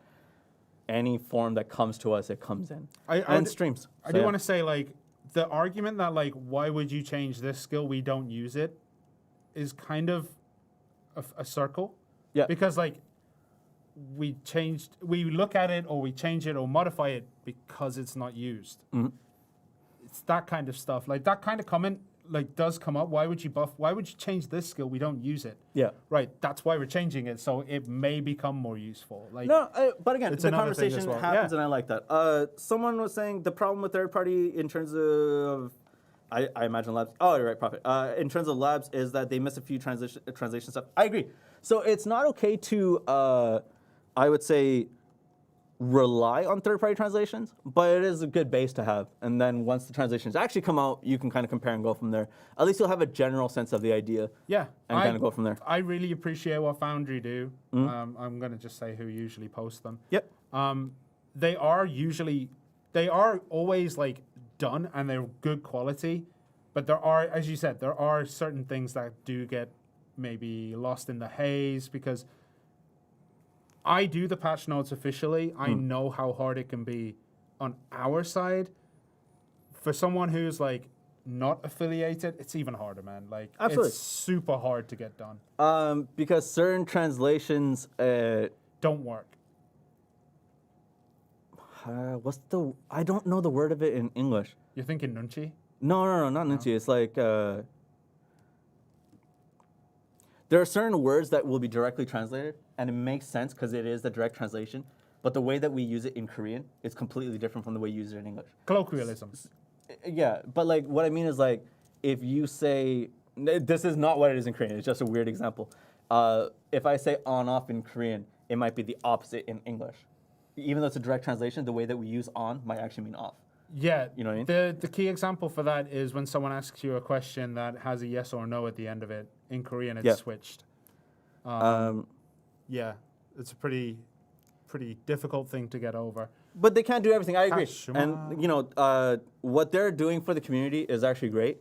any form that comes to us, it comes in. And streams. I do want to say, like, the argument that, like, why would you change this skill? We don't use it is kind of a circle. Yeah. Because, like, we look at it or we change it or modify it because it's not used. Mm-hmm. It's that kind of stuff. Like, that kind of comment, like, does come up. Why would you change this skill? We don't use it. Yeah. Right. That's why we're changing it. So it may become more useful. Like, no, but again, it's the another thing as conversation well. happens, Yeah. and I like that. Someone was saying the problem with third party in terms of I imagine labs. Oh, you're right, profit. In terms of labs, is that they miss a few translation stuff. I agree. So it's not okay to, I would say, rely on third-party translations, but it is a good base to have. And then once the translations actually come out, you can kind of compare and go from there. At least you'll have a general sense of the idea. Yeah, And kind of go from there. I really appreciate what Foundry do. I'm going to just say who usually posts them. Yep. They are always like done and they're good quality, but there are, as you said, there are certain things that do get maybe lost in the haze because I do the patch notes officially. I know how hard it can be on our side. For someone who's like not affiliated, it's even harder, man. Like Absolutely. it's super hard to get done. Because certain translations, Don't work. I don't know the word of it in English. You're thinking Nunchi? No, not Nunchi. It's like, there are certain words that will be directly translated, and it makes sense because it is the direct translation, but the way that we use it in Korean is completely different from the way you use it in English. Colloquialisms. Yeah, but like what I mean is like, if you say, this is not what it is in Korean, it's just a weird example. If I say on off in Korean, it might be the opposite in English. Even though it's a direct translation, the way that we use on might actually mean off. Yeah, You know what I mean? the key example for that is when someone asks you a question that has a yes or no at the end of it. In Korean, it's Yeah. switched. Yeah, it's a pretty difficult thing to get over. But they can't do everything. I agree. Kashima. And you know, what they're doing for the community is actually great.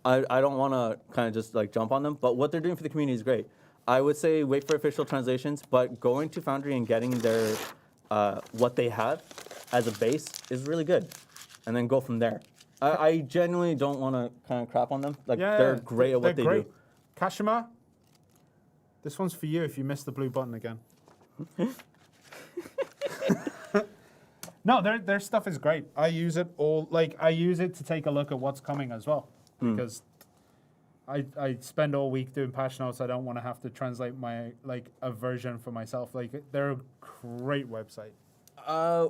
I don't want to kind of just like jump on them, but what they're doing for the community is great. I would say wait for official translations, but going to Foundry and getting their what they have as a base is really good, and then go from there. I genuinely don't want to kind of crap on them. Like they're great at what they do. Kashima, this one's for you if you missed the blue button again. No, their stuff is great. I use it I use it to take a look at what's coming as well because I spend all week doing patch notes. I don't want to have to translate a version for myself. Like they're a great website.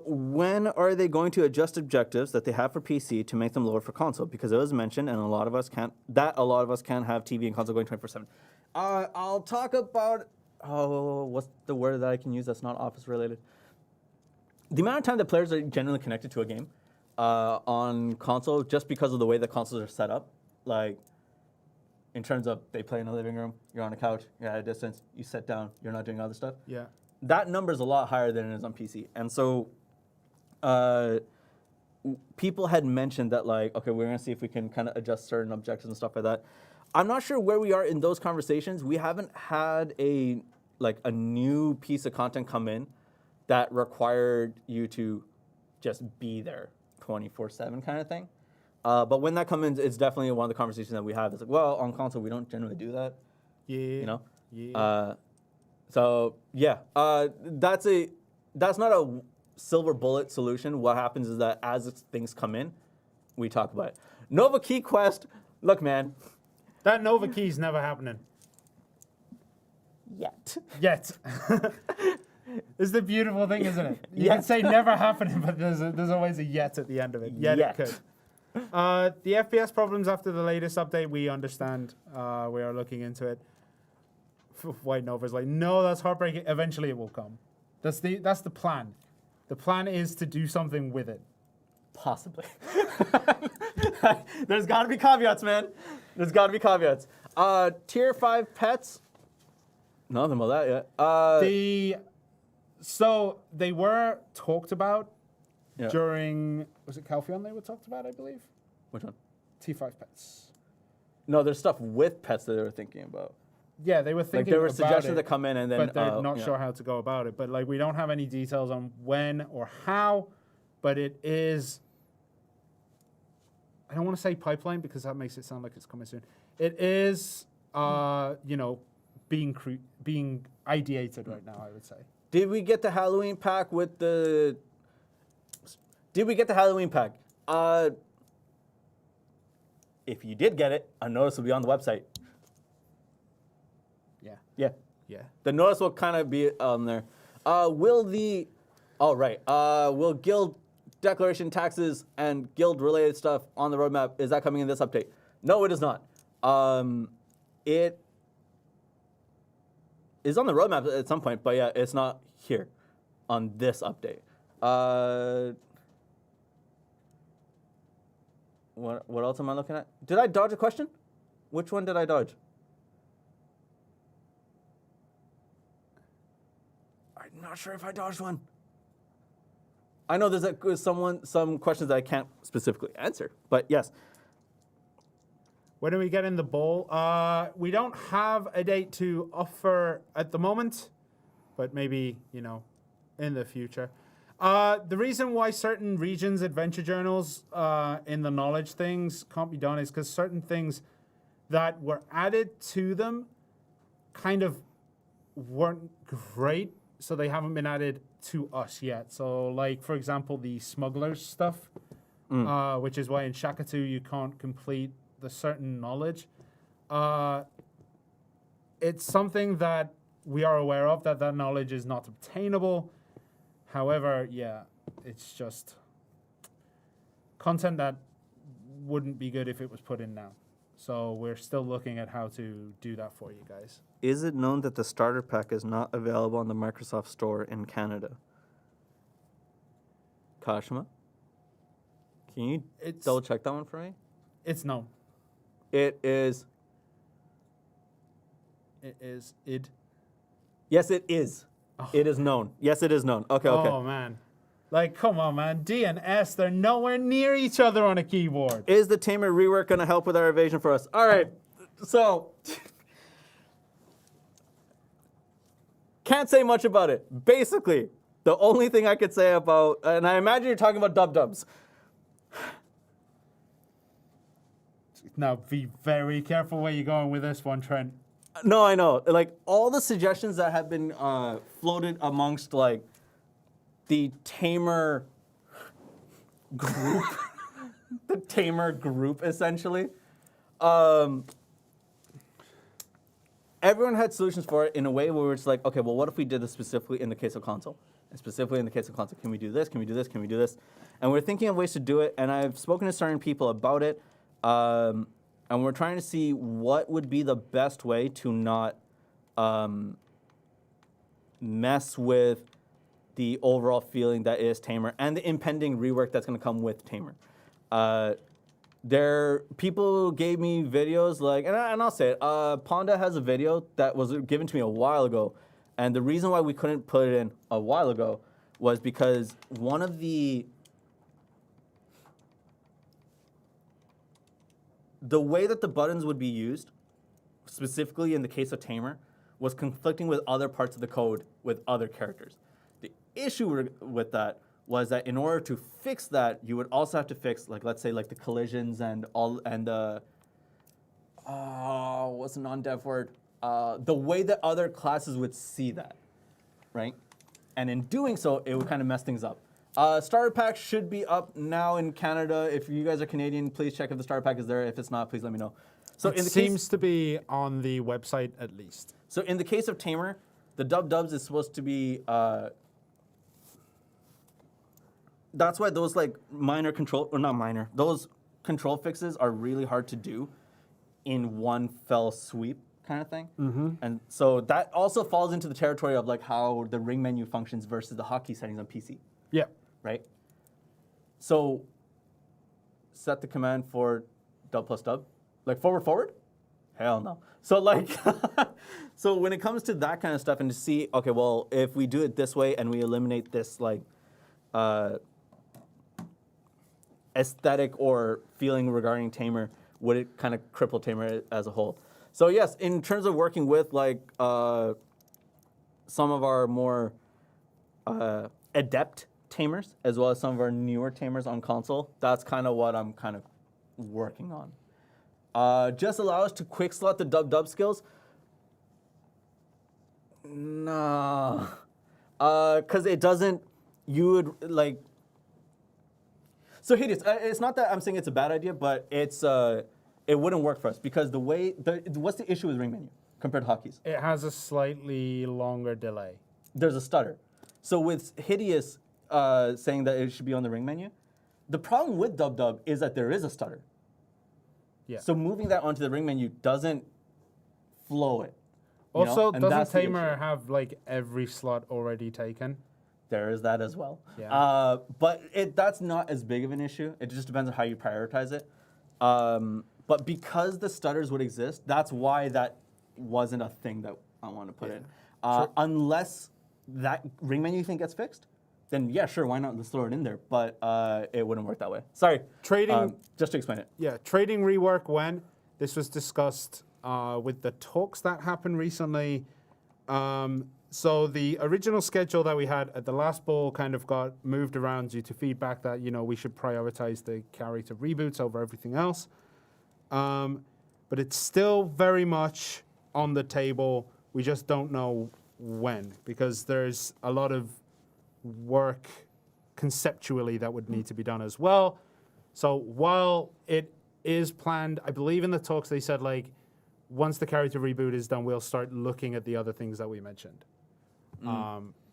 When are they going to adjust objectives that they have for PC to make them lower for console? Because it was mentioned, and a lot of us can't have TV and console going 24/7. I'll talk about what's the word that I can use that's not Office related? The amount of time that players are generally connected to a game on console, just because of the way the consoles are set up, like in terms of they play in the living room, you're on a couch, you're at a distance, you sit down, you're not doing other stuff. Yeah. That number is a lot higher than it is on PC. And so people had mentioned that, like, okay, we're going to see if we can kind of adjust certain objectives and stuff like that. I'm not sure where we are in those conversations. We haven't had a new piece of content come in that required you to just be there 24/7 kind of thing. But when that comes in, it's definitely one of the conversations that we have. It's like, well, on console, we don't generally do that. Yeah. You know? Yeah. So yeah, that's not a silver bullet solution. What happens is that as things come in, we talk about it. Nova Key Quest, look, man. That Nova Key's never happening. Yet. It's the beautiful thing, isn't it? You Yet. can say never happening, but there's always a yet at the end of it. Yet. It could. The FPS problems after the latest update, we understand. We are looking into it. White Nova's like, no, that's heartbreaking. Eventually it will come. That's the plan. The plan is to do something with it. Possibly. There's got to be caveats, man. There's got to be caveats. Tier 5 pets. Nothing about that yet. So they were talked about Yeah. during, was it Calpheon they were talked about, I believe? Which one? T5 pets. No, there's stuff with pets that they were thinking about. Yeah, they were thinking Like there were about suggestions it, that come in and then. but they're not yeah. sure how to go about it. But like, we don't have any details on when or how, but it is, I don't want to say pipeline because that makes it sound like it's coming soon. It is, being ideated right now, I would say. Did we get the Halloween pack with the? Did we get the Halloween pack? If you did get it, a notice will be on the website. Yeah. Yeah. Yeah. The notice will kind of be on there. Will Guild declaration, taxes, and guild-related stuff on the roadmap. Is that coming in this update? No, it is not. It is on the roadmap at some point, but yeah, it's not here on this update. What else am I looking at? Did I dodge a question? Which one did I dodge? I'm not sure if I dodged one. I know there's some questions that I can't specifically answer, but yes. When do we get in the bowl? We don't have a date to offer at the moment, but maybe, in the future. The reason why certain regions' adventure journals in the knowledge things can't be done is because certain things that were added to them kind of weren't great, so they haven't been added to us yet. So, like, for example, the smugglers stuff, which is why in Shakatu you can't complete the certain knowledge. It's something that we are aware of, that knowledge is not obtainable. However, yeah, it's just content that wouldn't be good if it was put in now. So we're still looking at how to do that for you guys. Is it known that the starter pack is not available on the Microsoft Store in Canada? Kashima? Can you double check that one for me? It's known. It is. It is. It. Yes, it is. Oh. It is known. Yes, it is known. Okay, okay. Oh, man. Like, come on, man. D and S, they're nowhere near each other on a keyboard. Is the Tamer rework going to help with our evasion for us? All right. So, can't say much about it. Basically, the only thing I could say about, and I imagine you're talking about dub-dubs. Now, be very careful where you're going with this one, Trent. No, I know. Like, all the suggestions that have been floated amongst, like, the Tamer group, the Tamer group, essentially, everyone had solutions for it in a way where it's like, okay, well, what if we did this specifically in the case of console? And specifically in the case of console, can we do this? Can we do this? Can we do this? And we're thinking of ways to do it, and I've spoken to certain people about it. And we're trying to see what would be the best way to not mess with the overall feeling that is Tamer and the impending rework that's going to come with Tamer. People gave me videos like, and I'll say it, Ponda has a video that was given to me a while ago, and the reason why we couldn't put it in a while ago was because one of the way that the buttons would be used, specifically in the case of Tamer, was conflicting with other parts of the code with other characters. The issue with that was that in order to fix that, you would also have to fix, like, let's say, like the collisions and the what's the non-dev word? The way that other classes would see that, right? And in doing so, it would kind of mess things up. Starter pack should be up now in Canada. If you guys are Canadian, please check if the starter pack is there. If it's not, please let me know. So it seems to be on the website at least. So in the case of Tamer, the dub-dubs is supposed to be. That's why those like minor control, or not minor, those control fixes are really hard to do in one fell sweep kind of thing. Mm-hmm. And so that also falls into the territory of like how the ring menu functions versus the hotkey settings on PC. Yeah. Right? So set the command for dub plus dub. Like forward? Hell no. So like, so when it comes to that kind of stuff and to see, okay, well, if we do it this way and we eliminate this like aesthetic or feeling regarding Tamer, would it kind of cripple Tamer as a whole? So yes, in terms of working with like some of our more adept Tamers, as well as some of our newer Tamers on console, that's kind of what I'm kind of working on. Just allow us to quick slot the dub skills? No. Because it doesn't, you would like, so Hideous, it's not that I'm saying it's a bad idea, but it's, it wouldn't work for us because the way, what's the issue with ring menu compared to hotkeys? It has a slightly longer delay. There's a stutter. So with Hideous, saying that it should be on the ring menu. The problem with Dub Dub is that there is a stutter. Yeah. So moving that onto the ring menu doesn't flow it. you know? Also, And doesn't that's the Tamer issue. have like every slot already taken? There is that as well. Yeah. But that's not as big of an issue. It just depends on how you prioritize it. But because the stutters would exist, that's why that wasn't a thing that I want to put in. Unless that ring menu thing gets fixed, then yeah, sure, why not? Let's throw it in there. But it wouldn't work that way. Sorry. Trading- just to explain it. Yeah, trading rework when this was discussed with the talks that happened recently. So the original schedule that we had at the last bowl kind of got moved around due to feedback that, you know, we should prioritize the character reboots over everything else. But it's still very much on the table. We just don't know when, because there's a lot of work conceptually that would need to be done as well. So while it is planned, I believe in the talks they said, like, once the character reboot is done, we'll start looking at the other things that we mentioned.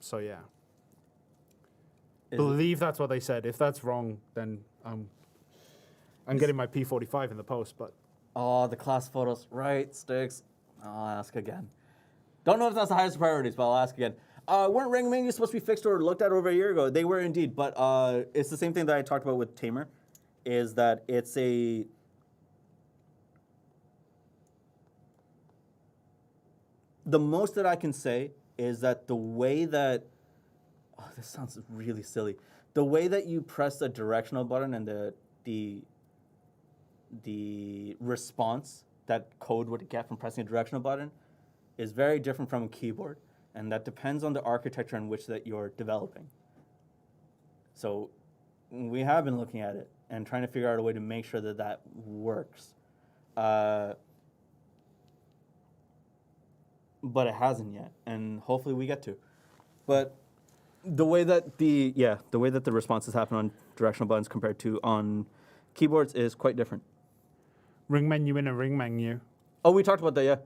So yeah. Believe that's what they said. If that's wrong, then I'm getting my P45 in the post, but Oh, the class photos. Right, Sticks. I'll ask again. Don't know if that's the highest priorities, but I'll ask again. Weren't ring menus supposed to be fixed or looked at over a year ago? They were indeed, but it's the same thing that I talked about with Tamer, is that it's a... The most that I can say is that the way that... Oh, this sounds really silly. The way that you press the directional button and the response that code would get from pressing a directional button is very different from a keyboard. And that depends on the architecture in which that you're developing. So we have been looking at it and trying to figure out a way to make sure that that works. But it hasn't yet, and hopefully we get to. But the way that the responses happen on directional buttons compared to on keyboards is quite different. ring menu in a ring menu. Oh, we talked about that, yeah.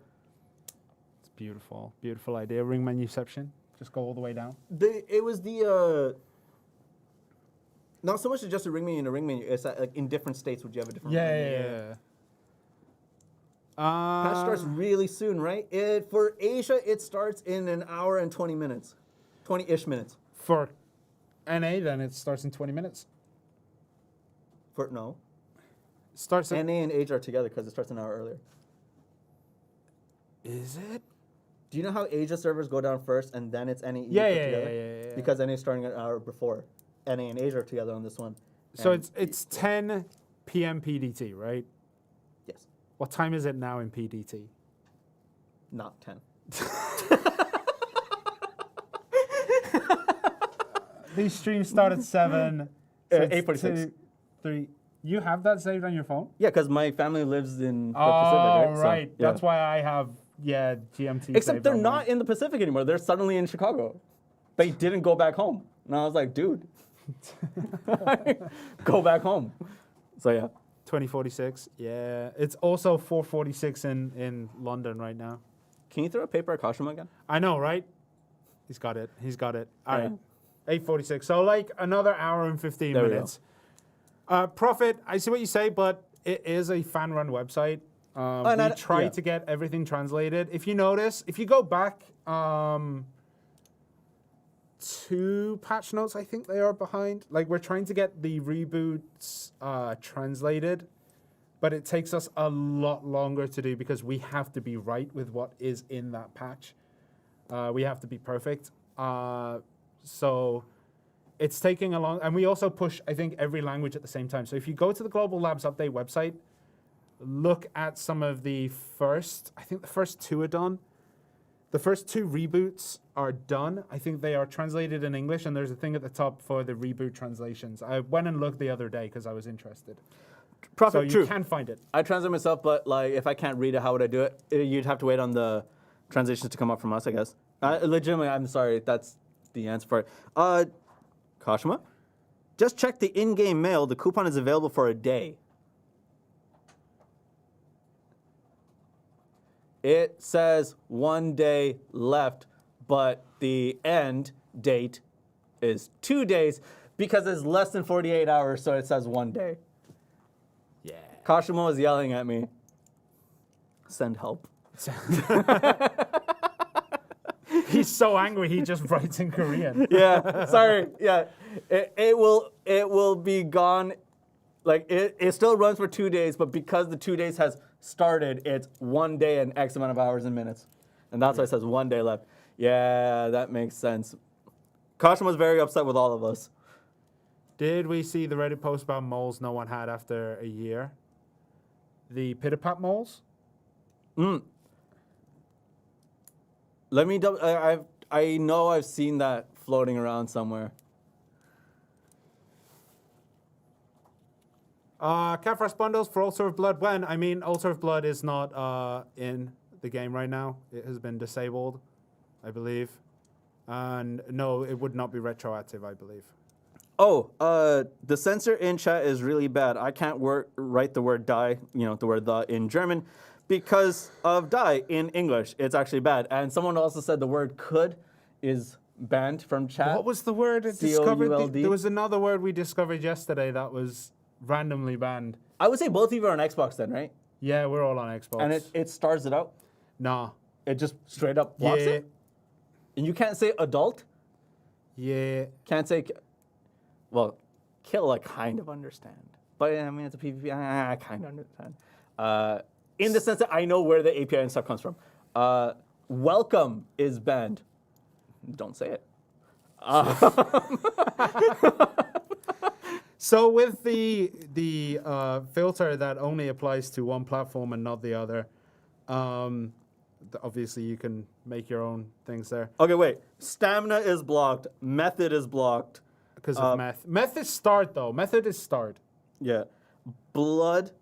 It's beautiful. Beautiful idea. Ring menuception. Just go all the way down. It was the not so much just a ring menu and a ring menu. It's that, like, in different states would you have a different ring menu? Yeah. Patch starts really soon, right? For Asia, it starts in an hour and 20 minutes, 20-ish minutes. For NA, then it starts in 20 minutes. No, Starts at, NA and Asia are together because it starts an hour earlier. is it? Do you know how Asia servers go down first and then it's NA Yeah, put yeah, together? yeah. Because NA is starting an hour before. NA and Asia are together on this one. So And it's 10 p.m. PDT, right? yes, What time is it now in PDT? not 10. These streams start at 7. So it's 8:46. 2, 3. You have that saved on your phone? Yeah, because my family lives in the Oh, Pacific, right? right. So, yeah. That's why I have, GMT Except saved they're on not mine. in the Pacific anymore. They're suddenly in Chicago. They didn't go back home. And I was like, dude, go back home. So yeah. 2046. Yeah. It's also 4:46 in London right now. Can you throw a paper at Kashima again? I know, right? He's got it. All right. Yeah. 8:46. So like another hour and 15 There we go. minutes. Profit, I see what you say, but it is a fan-run website. and We try yeah. to get everything translated. If you notice, if you go back 2 patch notes, I think they are behind. Like, we're trying to get the reboots translated, but it takes us a lot longer to do because we have to be right with what is in that patch. We have to be perfect. So it's taking a long, and we also push, I think, every language at the same time. So if you go to the Global Labs Update website, look at some of the I think the first 2 are done. The first 2 reboots are done. I think they are translated in English, and there's a thing at the top for the reboot translations. I went and looked the other day because I was interested. Profit, So you true. can find it. I translate myself, but like if I can't read it, how would I do it? You'd have to wait on the translations to come up from us, I guess. Legitimately, I'm sorry. That's the answer for it. Kashima, just check the in-game mail. The coupon is available for a day. It says 1 day left, but the end date is 2 days because it's less than 48 hours, so it says 1 day. Yeah. Kashimo is yelling at me. Send help. He's so angry he just writes in Korean. Yeah, sorry. Yeah, it will be gone. Like it still runs for 2 days, but because the 2 days has started, it's 1 day and X amount of hours and minutes, and that's why it says 1 day left. Yeah, that makes sense. Kashimo was very upset with all of us. Did we see the Reddit post about moles no one had after a year? The Pitapat moles? Let me double. I know I've seen that floating around somewhere. Catfresh bundles for Altar of Blood. When? I mean, Altar of Blood is not in the game right now. It has been disabled, I believe. And no, it would not be retroactive, I believe. Oh, the censor in chat is really bad. I can't write the word die, the word the in German, because of die in English. It's actually bad. And someone also said the word could is banned from chat. What was the word it discovered? C-O-U-L-D? There was another word we discovered yesterday that was randomly banned. I would say both of you are on Xbox then, right? Yeah, we're all on Xbox. And it stars it out? Nah. It just straight up blocks Yeah. it? And you can't say adult? Yeah. Can't say... Well, kill I kind of understand. But I mean, it's a PvP, I kind of understand. In the sense that I know where the API and stuff comes from. Welcome is banned. Don't say it. So with the filter that only applies to one platform and not the other, obviously you can make your own things there. Okay, wait. Stamina is blocked. Method is blocked. Because of meth. Meth is start, though. Method is start. Yeah. Blood.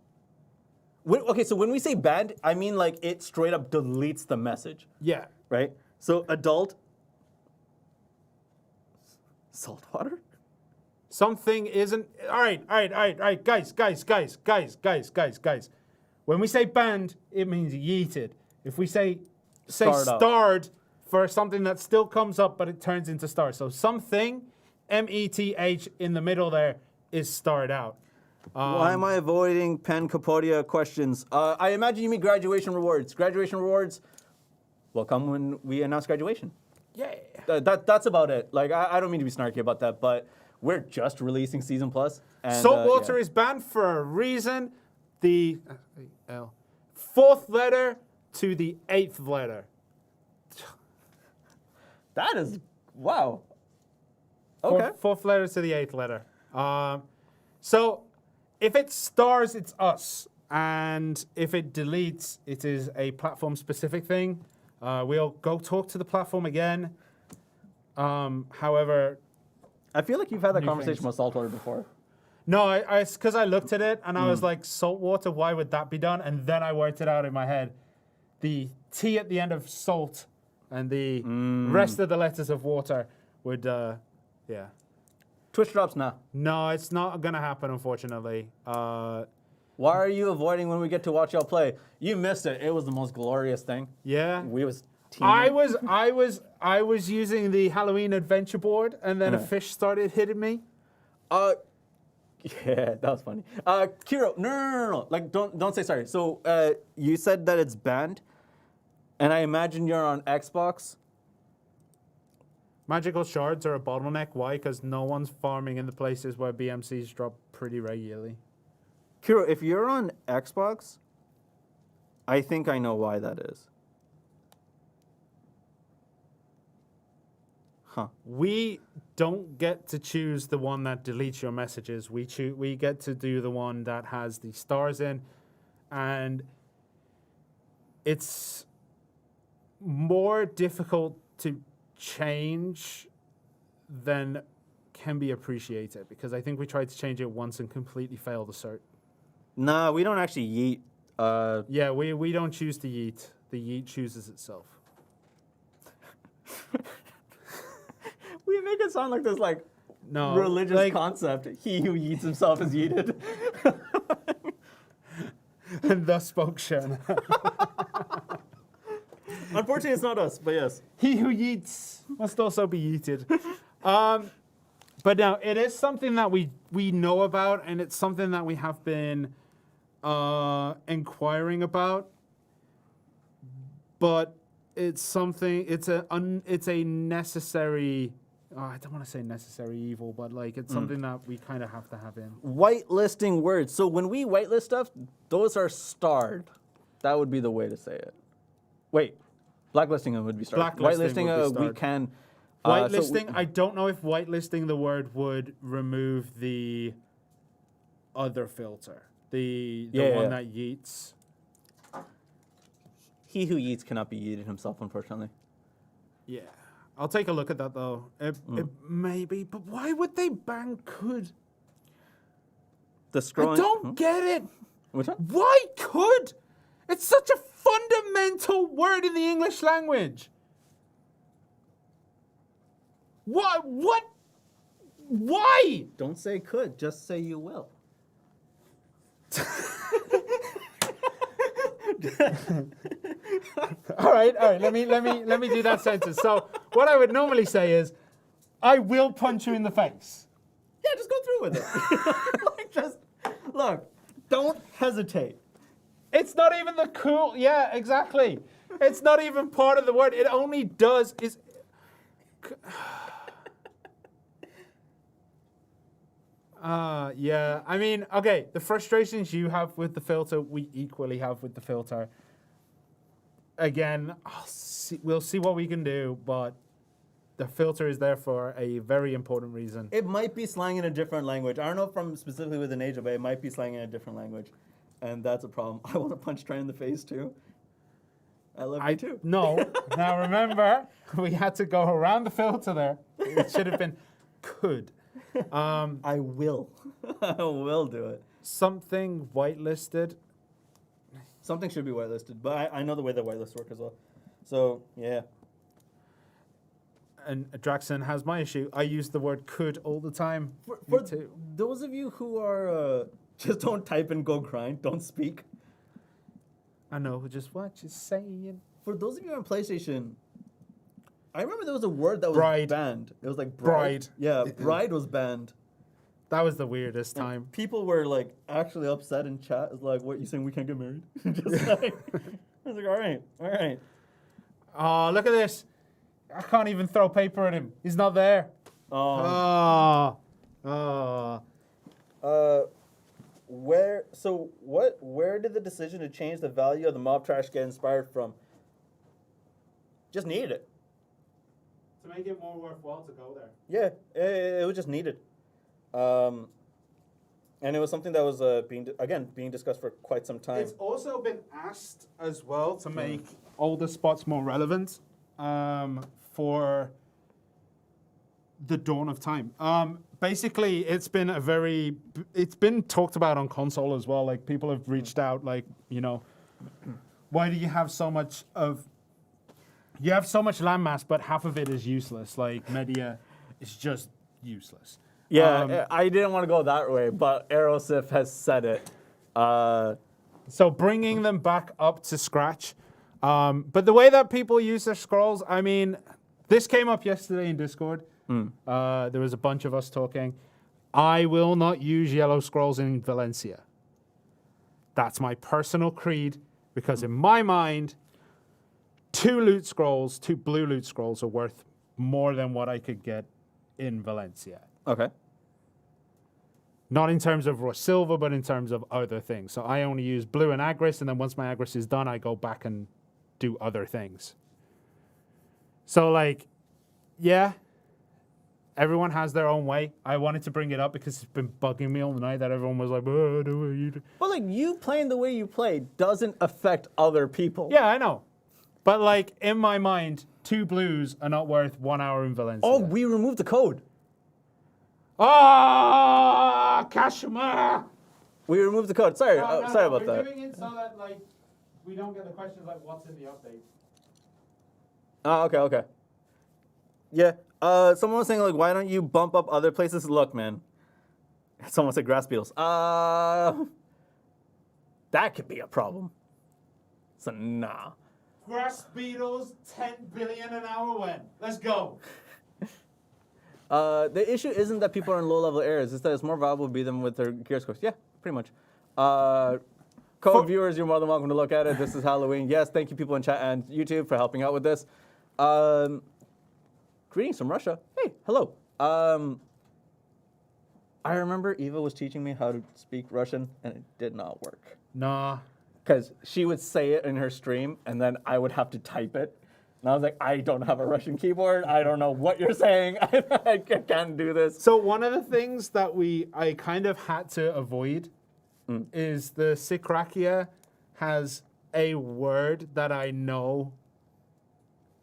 Okay, so when we say banned, I mean like it straight up deletes the message, Yeah. right? So adult. Saltwater? Something isn't... All right. Guys. When we say banned, it means yeeted. If we say Starred up. starred for something that still comes up, but it turns into star. So something, METH in the middle there, is starred out. Why am I avoiding Pen Capodia questions? I imagine you mean graduation rewards. Graduation rewards will come when we announce graduation. Yeah. That's about it. Like, I don't mean to be snarky about that, but we're just releasing Season Plus. And, Saltwater is banned for a reason. The fourth letter to the eighth letter. That is, wow. Okay. Fourth letter to the eighth letter. So if it stars, it's us. And if it deletes, it is a platform-specific thing. We'll go talk to the platform again. However... I feel like you've had that New conversation things. with Saltwater before. No, it's because I looked at it and I was like, saltwater, why would that be done? And then I worked it out in my head. The T at the end of salt and the rest of the letters of water would, yeah. Twitch drops now. No, it's not going to happen, unfortunately. Why are you avoiding when we get to watch y'all play? You missed it. It was the most glorious thing. Yeah. We was teaming. I was using the Halloween adventure board and then a fish started hitting me. Yeah, that was funny. Kiro, no. Like, don't say sorry. So, you said that it's banned, and I imagine you're on Xbox. Magical shards are a bottleneck. Why? Because no one's farming in the places where BMCs drop pretty regularly. Kiro, if you're on Xbox, I think I know why that is. Huh. We don't get to choose the one that deletes your messages. We get to do the one that has the stars in, and it's more difficult to change than can be appreciated, because I think we tried to change it once and completely failed the cert. Nah, we don't actually yeet. Yeah, we don't choose the yeet. The yeet chooses itself. We make it sound like this No, religious concept. He who yeets himself is yeeted. And thus spoke Shirna. Unfortunately, it's not us, but yes. He who yeets must also be yeeted. But now it is something that we know about, and it's something that we have been inquiring about. But it's something. It's a necessary. I don't want to say necessary evil, but like it's something that we kind of have to have in. Whitelisting words. So when we whitelist stuff, those are starred. That would be the way to say it. Wait, blacklisting them would be starred. Blacklisting would be starred. We can. Whitelisting, I don't know if whitelisting the word would remove the other filter, the one that yeets. He who yeets cannot be yeeted himself, unfortunately. Yeah, I'll take a look at that though. It may be, but why would they ban could? The scrolling. I don't get it. Which one? Why could? It's such a fundamental word in the English language. What? Why? Don't say could, just say you will. All right. Let me do that sentence. So what I would normally say is, I will punch you in the face. Yeah, just go through with it. Look, don't hesitate. It's not even the cool. Yeah, exactly. It's not even part of the word. It only does is. Yeah. I mean, okay. The frustrations you have with the filter, we equally have with the filter. Again, we'll see what we can do, but the filter is there for a very important reason. It might be slang in a different language. I don't know from specifically within Asia, but it might be slang in a different language. And that's a problem. I want to punch Trent in the face too. I love you too. No. Now remember, we had to go around the filter there. It should have been could. I will. I will do it. Something whitelisted. Something should be whitelisted, but I know the way that whitelists work as well. So, yeah. And Draxon has my issue. I use the word could all the time. For Me too. those of you who are just don't type and go grind, don't speak. I know, just what you're saying. For those of you on PlayStation, I remember there was a word that was Bride. banned. It was like Bride. Yeah, bride was banned. That was the weirdest time. People were like actually upset in chat. It's like, what, you saying we can't get married? Just like, I was like, all right. Oh, look at this. I can't even throw paper at him. He's not there. Oh. Where did the decision to change the value of the mob trash get inspired from? Just needed it. To make it more worthwhile to go there. Yeah, it was just needed. And it was something that was being discussed for quite some time. It's also been asked as well to make older spots more relevant for the dawn of time. Basically, it's been talked about on console as well. Like people have reached out, like, you know, why do you have so much landmass, but half of it is useless? Like Media is just useless. Yeah, I didn't want to go that way, but Aerosif has said it. So bringing them back up to scratch. But the way that people use their scrolls, I mean, this came up yesterday in Discord. There was a bunch of us talking. I will not use yellow scrolls in Valencia. That's my personal creed, because in my mind, two blue loot scrolls are worth more than what I could get in Valencia. Okay. Not in terms of raw silver, but in terms of other things. So I only use blue and agris, and then once my agris is done, I go back and do other things. So, like, yeah, everyone has their own way. I wanted to bring it up because it's been bugging me all night that everyone was like, oh, the way you do. But, like, you playing the way you play doesn't affect other people. Yeah, I know. But, like, in my mind, two blues are not worth 1 hour in Valencia. Oh, we removed the code. Ah, Kashmir! We removed the code. Sorry, sorry about that. We're doing it so that, like, we don't get the questions like, what's in the update? Oh, okay. Yeah, someone was saying, like, why don't you bump up other places? Look, man. Someone said grass beetles. That could be a problem. So, nah. Grass beetles, 10 billion an hour when? Let's go. The issue isn't that people are in low-level areas; it's that it's more valuable to be them with their gear scopes. Yeah, pretty much. Viewers, you're more than welcome to look at it. This is Halloween. Yes, thank you, people in chat and YouTube, for helping out with this. Greetings from Russia. Hey, hello. I remember Eva was teaching me how to speak Russian, and it did not work. Nah. Because she would say it in her stream, and then I would have to type it. And I was like, I don't have a Russian keyboard. I don't know what you're saying. I can't do this. So one of the things that I kind of had to avoid is the Sikrakia has a word that I know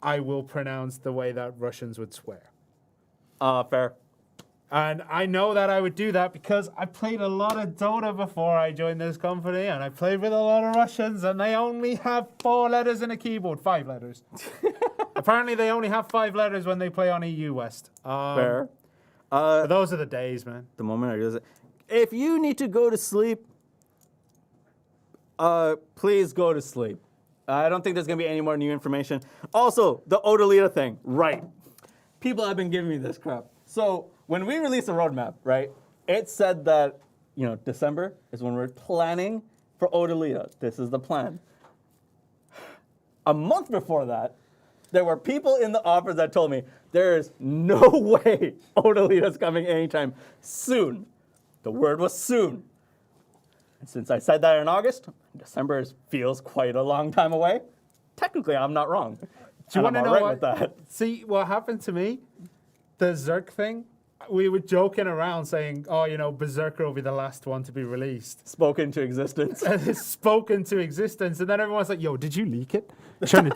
I will pronounce the way that Russians would swear. Fair. And I know that I would do that because I played a lot of Dota before I joined this company, and I played with a lot of Russians, and they only have 4 letters in a keyboard, 5 letters. Apparently, they only have 5 letters when they play on EU West. Fair. But those are the days, man. The moment I realize it. If you need to go to sleep, please go to sleep. I don't think there's going to be any more new information. Also, the Odalita thing, right. People have been giving me this crap. So, when we released the roadmap, right, it said that, December is when we're planning for Odalita. This is the plan. A month before that, there were people in the office that told me, there is no way Odalita's coming anytime soon. The word was soon. And since I said that in August, December feels quite a long time away. Technically, I'm not wrong. Do you want to know right what? With that. See, what happened to me? The Zerk thing, we were joking around saying, Berserker will be the last one to be released. Spoken to existence. And it's spoken to existence. And then everyone's like, yo, did you leak it? Shirna,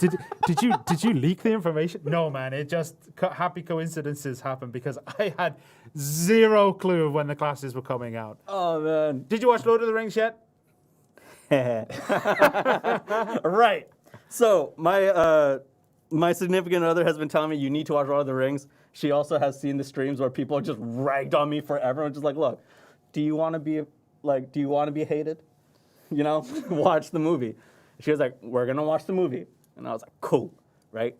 did you leak the information? No, man, it just, happy coincidences happened because I had zero clue of when the classes were coming out. Oh, man. Did you watch Lord of the Rings yet? Right. So, my significant other has been telling me you need to watch Lord of the Rings. She also has seen the streams where people just ragged on me forever and just like, look, do you want to be hated? Watch the movie. She was like, we're going to watch the movie. And I was like, cool, right?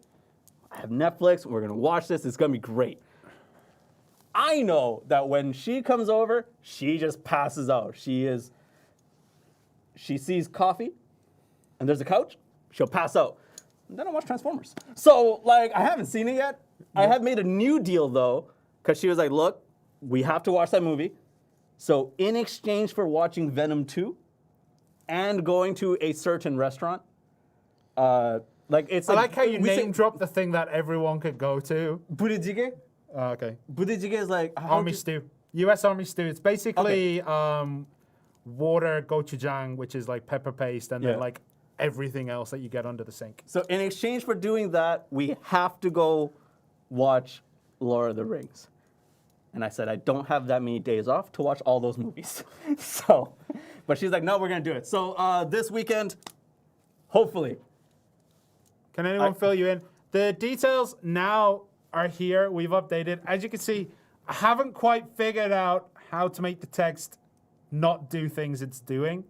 I have Netflix. We're going to watch this. It's going to be great. I know that when she comes over, she just passes out. She sees coffee and there's a couch. She'll pass out. And then I watch Transformers. So, I haven't seen it yet. I have made a new deal, though, because she was like, look, we have to watch that movie. So, in exchange for watching Venom 2 and going to a certain restaurant, it's I like how you name drop the thing that everyone could go to. Burijige? Okay. Burijige is like... Army stew. U.S. Army stew. It's basically water gochujang, which is like pepper paste, and then everything else that you get under the sink. So in exchange for doing that, we have to go watch Lord of the Rings. And I said, I don't have that many days off to watch all those movies. But she's like, no, we're going to do it. So this weekend, hopefully. Can anyone fill you in? The details now are here. We've updated. As you can see, I haven't quite figured out how to make the text not do things it's doing.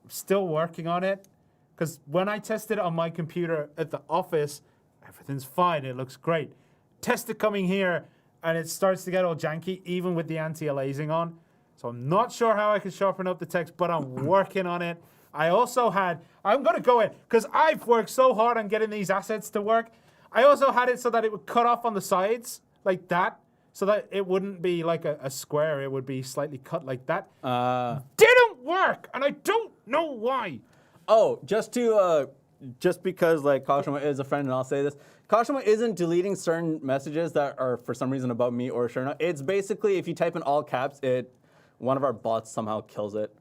I'm still working on it. Because when I tested it on my computer at the office, everything's fine. It looks great. Test it coming here, and it starts to get all janky, even with the anti-aliasing on. So I'm not sure how I can sharpen up the text, but I'm working on it. I'm going to go in, because I've worked so hard on getting these assets to work. I also had it so that it would cut off on the sides, like that, so that it wouldn't be like a square. It would be slightly cut like that. Didn't work, and I don't know why. Oh, just because Kashima is a friend, and I'll say this, Kashima isn't deleting certain messages that are for some reason about me or Shirna. It's basically if you type in all caps, one of our bots somehow kills it,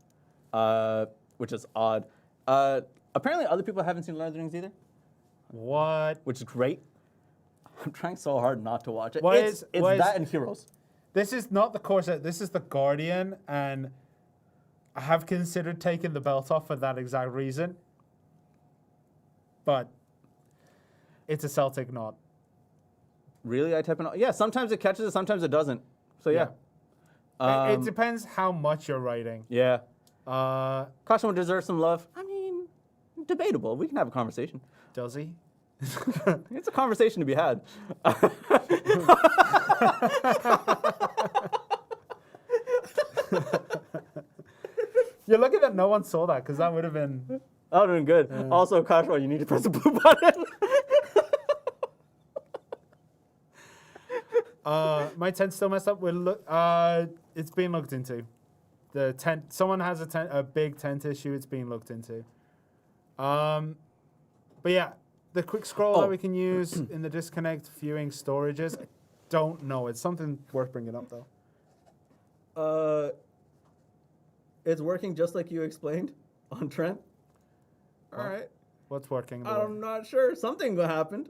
which is odd. Apparently, other people haven't seen Lord of the Rings either. What? Which is great. I'm trying so hard not to watch it. It's that and Heroes. This is not the Corset. This is the Guardian, and I have considered taking the belt off for that exact reason. But it's a Celtic knot. Really? I type in... Yeah, sometimes it catches it, sometimes it doesn't. So, yeah. It depends how much you're writing. Yeah. Kashima deserves some love. I mean, debatable. We can have a conversation. Does he? It's a conversation to be had. You're lucky that no one saw that, because that would have been... That would have been good. Also, Kashwa, you need to press the blue button. My tent's still messed up. It's being looked into. The tent. Someone has a big tent issue. It's being looked into. But yeah, the quick scroll that we can use in the disconnect viewing storages. I don't know. It's something worth bringing up though. It's working just like you explained on Trent. All right. What's working? I'm not sure. Something happened.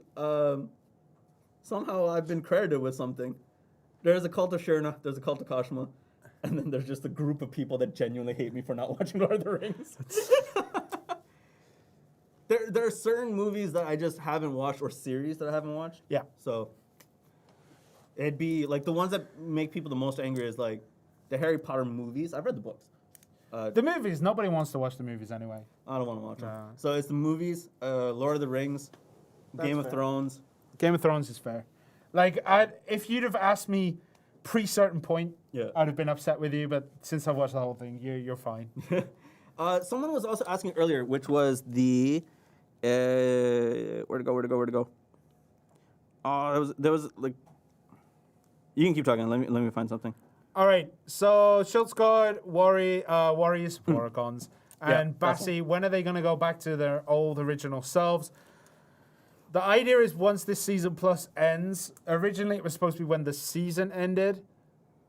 Somehow I've been credited with something. There's a cult of Shirna, there's a cult of Kashma, and then there's just a group of people that genuinely hate me for not watching Lord of the Rings. There are certain movies that I just haven't watched or series that I haven't watched. Yeah. So it'd be like the ones that make people the most angry is like the Harry Potter movies. I've read the books. The movies. Nobody wants to watch the movies anyway. I don't want to watch them. So it's the movies, Lord of the Rings, Game of Thrones. Game of Thrones is fair. Like, if you'd have asked me pre-certain point, I'd have been upset with you. But since I've watched the whole thing, you're fine. Someone was also asking earlier, which was the where to go? Oh, there was like. You can keep talking. Let me find something. All right. So Schultzgard, Warriors, Waragons, and Bassi. When are they going to go back to their old original selves? The idea is once this season plus ends, originally it was supposed to be when the season ended,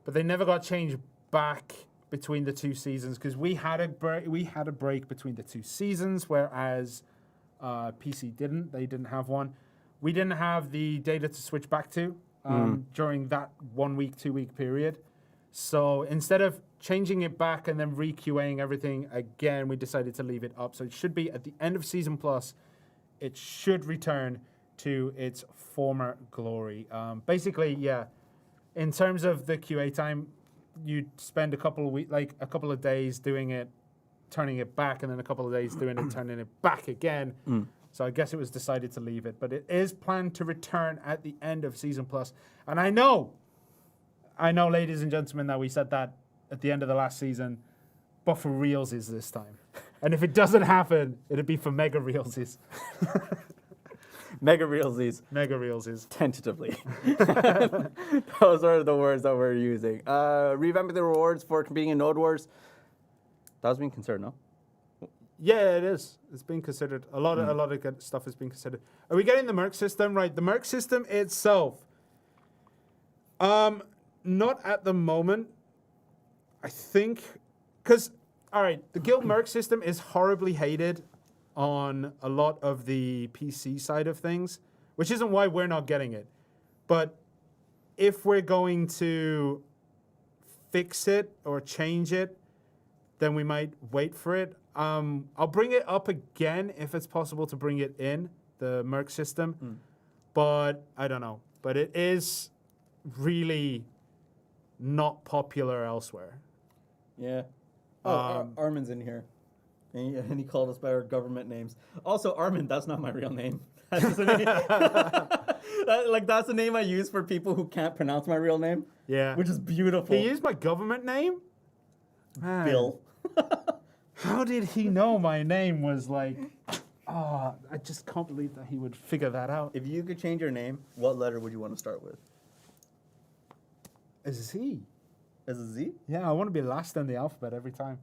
but they never got changed back between the two seasons because we had a break between the two seasons, whereas PC didn't. They didn't have one. We didn't have the data to switch back to during that 1 week, 2 week period. So instead of changing it back and then re-QAing everything again, we decided to leave it up. So it should be at the end of season plus. It should return to its former glory. Basically, yeah. In terms of the QA time, you'd spend a couple of days doing it, turning it back, and then a couple of days doing it, turning it back again. So I guess it was decided to leave it, but it is planned to return at the end of season plus. And I know, ladies and gentlemen, that we said that at the end of the last season, but for realsies this time. And if it doesn't happen, it'd be for mega realsies. Mega realsies. Mega realsies. Tentatively. Those are the words that we're using. Revamping the rewards for competing in Node Wars. That was being considered, no? Yeah, it is. It's being considered. A lot of good stuff is being considered. Are we getting the Merc system right? The Merc system itself. Not at the moment. I think, because, all right, the Guild Merc system is horribly hated on a lot of the PC side of things, which isn't why we're not getting it. But if we're going to fix it or change it, then we might wait for it. I'll bring it up again if it's possible to bring it in, the Merc system. But I don't know. But it is really not popular elsewhere. Yeah. Armin's in here. And he called us by our government names. Also, Armin, that's not my real name. That's the name. That's the name I use for people who can't pronounce my real name. Yeah. Which is beautiful. He used my government name? Man. Bill. How did he know my name was like... Oh, I just can't believe that he would figure that out. If you could change your name, what letter would you want to start with? A Z. Is it Z? Yeah, I want to be last in the alphabet every time.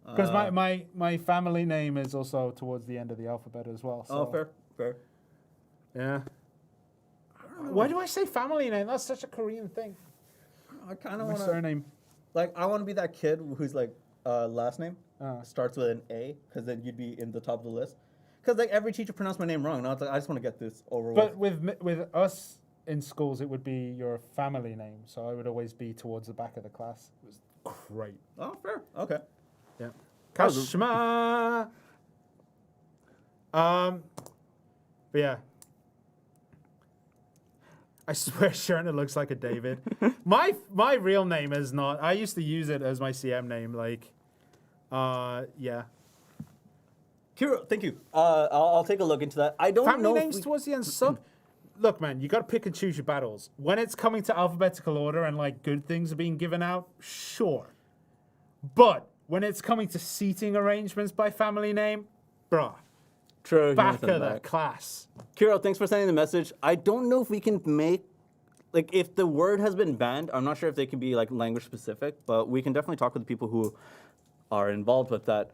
Because my family name is also towards the end of the alphabet as well. So. Oh, fair. Yeah. Why do I say family name? That's such a Korean thing. I kind of want to... surname. Like, I want to be that kid who's like, last name starts with an A, because then you'd be in the top of the list. Because like every teacher pronounced my name wrong. Now it's like, I just want to get this over with. But with us in schools, it would be your family name. So I would always be towards the back of the class. It was great. Oh, fair. Okay. Yeah. Kashma. But yeah. I swear Shirna looks like a David. My real name is not. I used to use it as my CM name. Like, yeah. Kiro, thank you. I'll take a look into that. I don't know. Family names towards the end suck. look, man, you got to pick and choose your battles. When it's coming to alphabetical order and like good things are being given out, sure. But when it's coming to seating arrangements by family name, bruh, True. back of the class. Kiro, thanks for sending the message. I don't know if we can make, like, if the word has been banned, I'm not sure if they can be, like, language specific, but we can definitely talk with the people who are involved with that.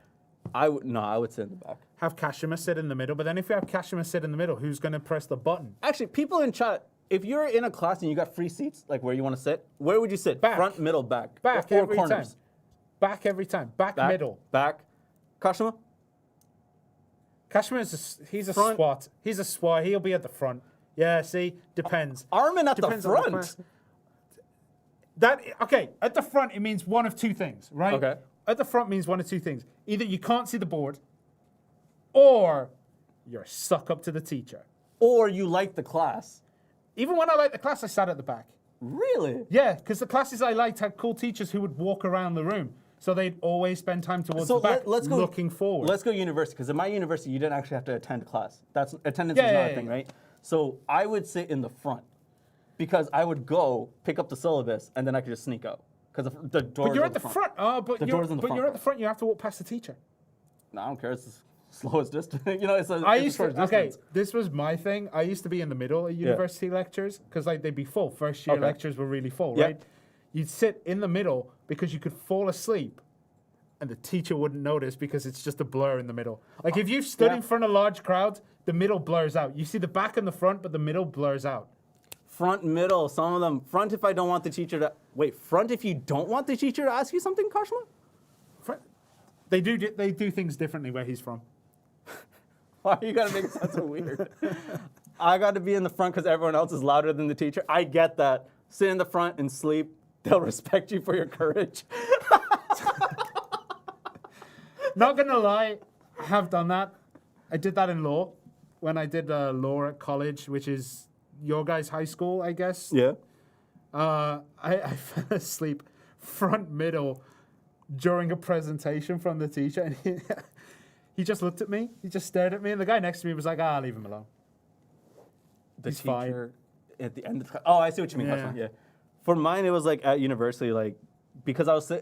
I would sit in the back. Have Kashima sit in the middle, but then if you have Kashima sit in the middle, who's going to press the button? Actually, people in chat, if you're in a class and you got free seats, like where you want to sit, where would you sit? Back. Front, middle, back? Back Or every corners? time. Back every time. Back, middle. Back. Kashima? Kashima is he's a Front. SWAT. He's a SWAT. He'll be at the front. Yeah, see? Depends. Armin at Depends the on the front. class. Okay, at the front it means one of two things, right? Okay. At the front means one of two things. Either you can't see the board, or you're suck up to the teacher. Or you like the class. Even when I liked the class, I sat at the back. Really? Yeah, because the classes I liked had cool teachers who would walk around the room. So they'd always spend time towards the back, let's go, looking forward. Let's go university, because in my university, you didn't actually have to attend class. Attendance Yeah, is not yeah, a thing, yeah. right? So I would sit in the front, because I would go pick up the syllabus, and then I could just sneak out, because the doors But you're are at the front. Oh, but The you're, door's in the but front. you're at the front. You have to walk past the teacher. No, I don't care. It's the slowest distance. It's a I it's used a to. short Okay, distance. this was my thing. I used to be in the middle of university lectures because like they'd be full. First year Okay. lectures were really full, Yep. right? You'd sit in the middle because you could fall asleep, and the teacher wouldn't notice because it's just a blur in the middle. Like if you've stood Yeah. in front of large crowds, the middle blurs out. You see the back and the front, but the middle blurs out. Front, middle, some of them. Front if I don't want the teacher to... Wait, front if you don't want the teacher to ask you something, Kashima? They do things differently where he's from. Why you gotta make it so weird? I gotta be in the front because everyone else is louder than the teacher. I get that. Sit in the front and sleep. They'll respect you for your courage. Not gonna lie, I have done that. I did that in law when I did law at college, which is your guys' high school, I guess. Yeah. I fell asleep front middle during a presentation from the teacher, and he just looked at me. He just stared at me, and the guy next to me was like, "Ah, leave him alone." The He's fine. teacher at the end of the class. Oh, I see what you mean. Yeah. Kashima. Yeah. For mine, it was like at university, like because I was at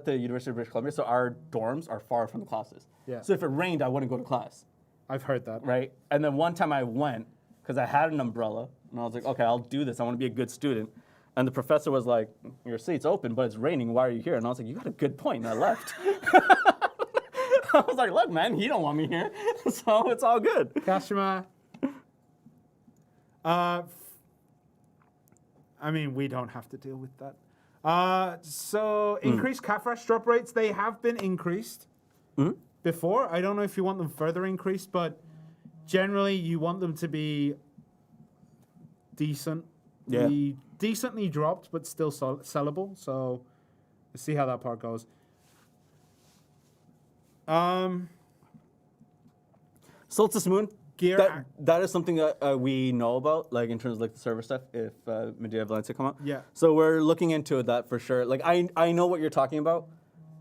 the University of British Columbia, so our dorms are far from the classes. Yeah. So if it rained, I wouldn't go to class, I've heard that. right? And then one time I went because I had an umbrella, and I was like, okay, I'll do this. I want to be a good student. And the professor was like, your seat's open, but it's raining. Why are you here? And I was like, you got a good point. And I left. I was like, look, man, he don't want me here, so it's all good. Kashima. I mean, we don't have to deal with that. So increased cat fresh drop rates, they have been increased before. I don't know if you want them further increased, but generally you want them to be decent. Yeah. Decently dropped, but still sellable. So let's see how that part goes. Solstice Moon. Gear. That is something that we know about, like in terms of like the server stuff. If Medea Valencia come out, Yeah. So we're looking into that for sure. Like I know what you're talking about.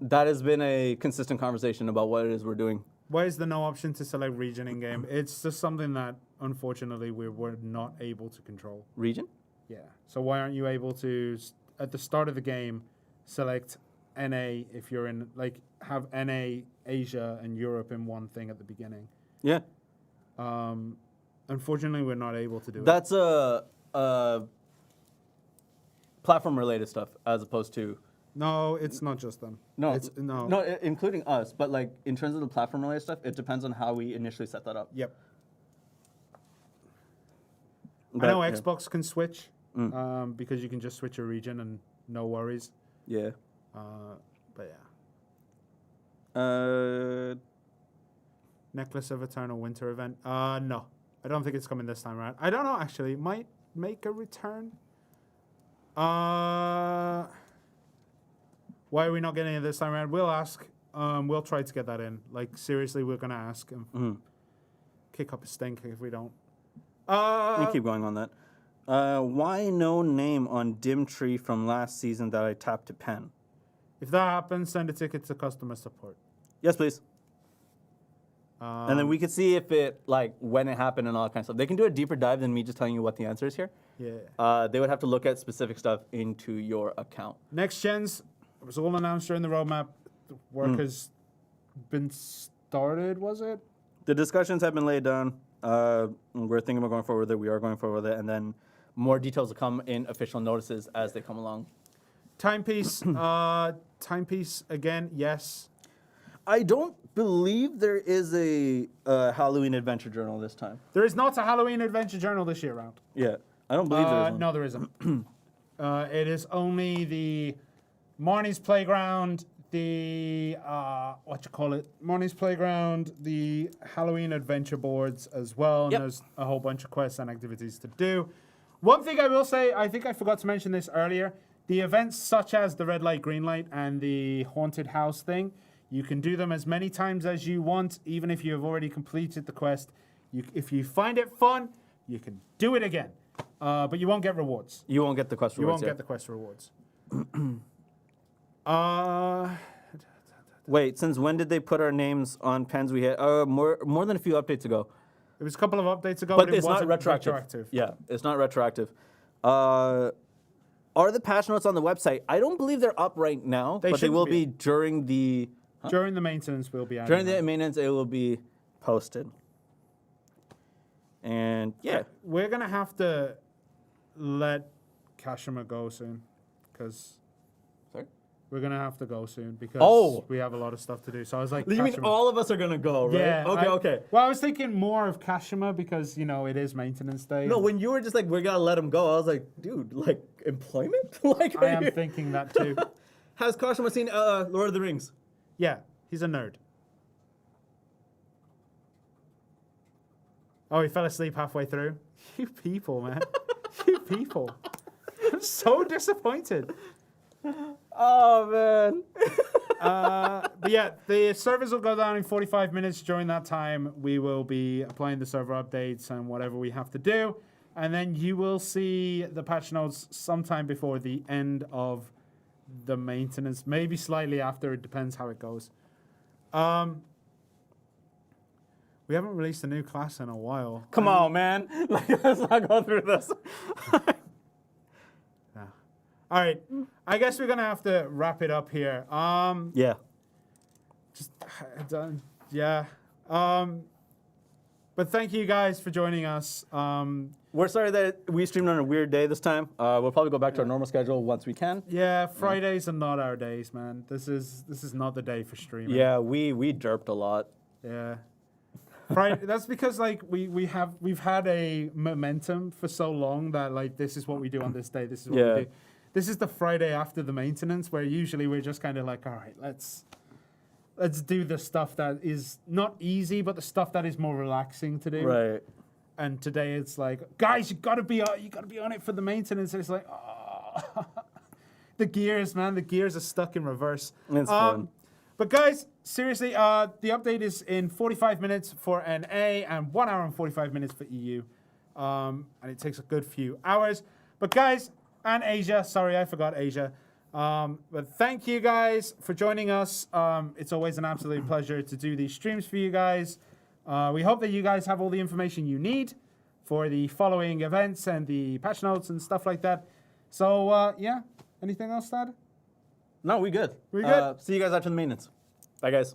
That has been a consistent conversation about what it is we're doing. Why is there no option to select region in game? It's just something that unfortunately we were not able to control. Region? Yeah. So why aren't you able to at the start of the game select NA if you're in like have NA Asia and Europe in one thing at the beginning? Yeah. Unfortunately, we're not able to do it. That's a platform related stuff as opposed to No, it's not just them. no, It's, no. no, including us. But like in terms of the platform related stuff, it depends on how we initially set that up. Yep. But, I know yeah. Xbox can switch because you can just switch a region and no worries. Yeah. But yeah. Necklace of Eternal Winter event. No. I don't think it's coming this time around. I don't know, actually. It might make a return. Why are we not getting it this time around? We'll ask. We'll try to get that in. Like, seriously, we're going to ask and kick up a stink if we don't. Let me keep going on that. Why no name on Dim Tree from last season that I tapped to pen? If that happens, send a ticket to customer support. Yes, please. And then we could see if it, like, when it happened and all that kind of stuff. They can do a deeper dive than me just telling you what the answer is here. Yeah. They would have to look at specific stuff into your account. Next gens, it was all announced during the roadmap. The work has been started, was it? The discussions have been laid down. We're thinking about going forward with it. We are going forward with it. And then more details will come in official notices as they come along. Timepiece. Timepiece, again, yes. I don't believe there is a Halloween adventure journal this time. There is not a Halloween adventure journal this year round. Yeah, I don't believe there is one. No, there isn't. It is only the Marnie's Playground, the Marnie's Playground, the Halloween adventure boards as well. And there's a whole bunch of quests and activities to do. One thing I will say, I think I forgot to mention this earlier. The events such as the red light, green light, and the haunted house thing, you can do them as many times as you want, even if you have already completed the quest. If you find it fun, you can do it again. But you won't get rewards. You won't get the quest rewards. You won't get the quest rewards. Wait, since when did they put our names on pens we hit? More than a few updates ago. It was a couple of updates ago, But it it's not wasn't retroactive. Yeah, it's not retroactive. Are the patch notes on the website? I don't believe they're up right now, but they will be during the... During the maintenance, we'll be adding During the them. maintenance, it will be posted. And yeah. We're going to have to let Kashima go soon, because Sorry? we're going to have to go soon, because we have a lot of stuff to do. So I was like, You mean Kashima. all of us are going to go, right? Yeah. Okay. Well, I was thinking more of Kashima because, it is maintenance day. No, when you were just like, we got to let him go, I was like, dude, like, employment? Like, I am thinking that too. Has Kashima seen Lord of the Rings? Yeah, he's a nerd. Oh, he fell asleep halfway through. You people, man. You people. I'm so disappointed. Oh, man. But yeah, the servers will go down in 45 minutes. During that time, we will be applying the server updates and whatever we have to do. And then you will see the patch notes sometime before the end of the maintenance, maybe slightly after. It depends how it goes. We haven't released a new class in a while. Come on, man. Like, let's not go through this. Yeah. All right. I guess we're going to have to wrap it up here. Yeah. Yeah. But thank you guys for joining us. We're sorry that we streamed on a weird day this time. We'll probably go back to our normal schedule once we can. Yeah, Fridays are not our days, man. This is not the day for streaming. Yeah, we derped a lot. Yeah. Friday, that's because like we've had a momentum for so long that like this is what we do on this day. This is what we do. This is the Friday after the maintenance where usually we're just kind of like, all right, let's do the stuff that is not easy, but the stuff that is more relaxing to do. Right. And today it's like, guys, you gotta be on it for the maintenance. And it's like, oh. The gears are stuck in reverse. It's fun. But guys, seriously, the update is in 45 minutes for NA and 1 hour and 45 minutes for EU. And it takes a good few hours. But guys, and Asia, sorry, I forgot Asia. But thank you guys for joining us. It's always an absolute pleasure to do these streams for you guys. We hope that you guys have all the information you need for the following events and the patch notes and stuff like that. So, yeah, anything else, Dad? No, we good. We good? See you guys after the maintenance. Bye, guys.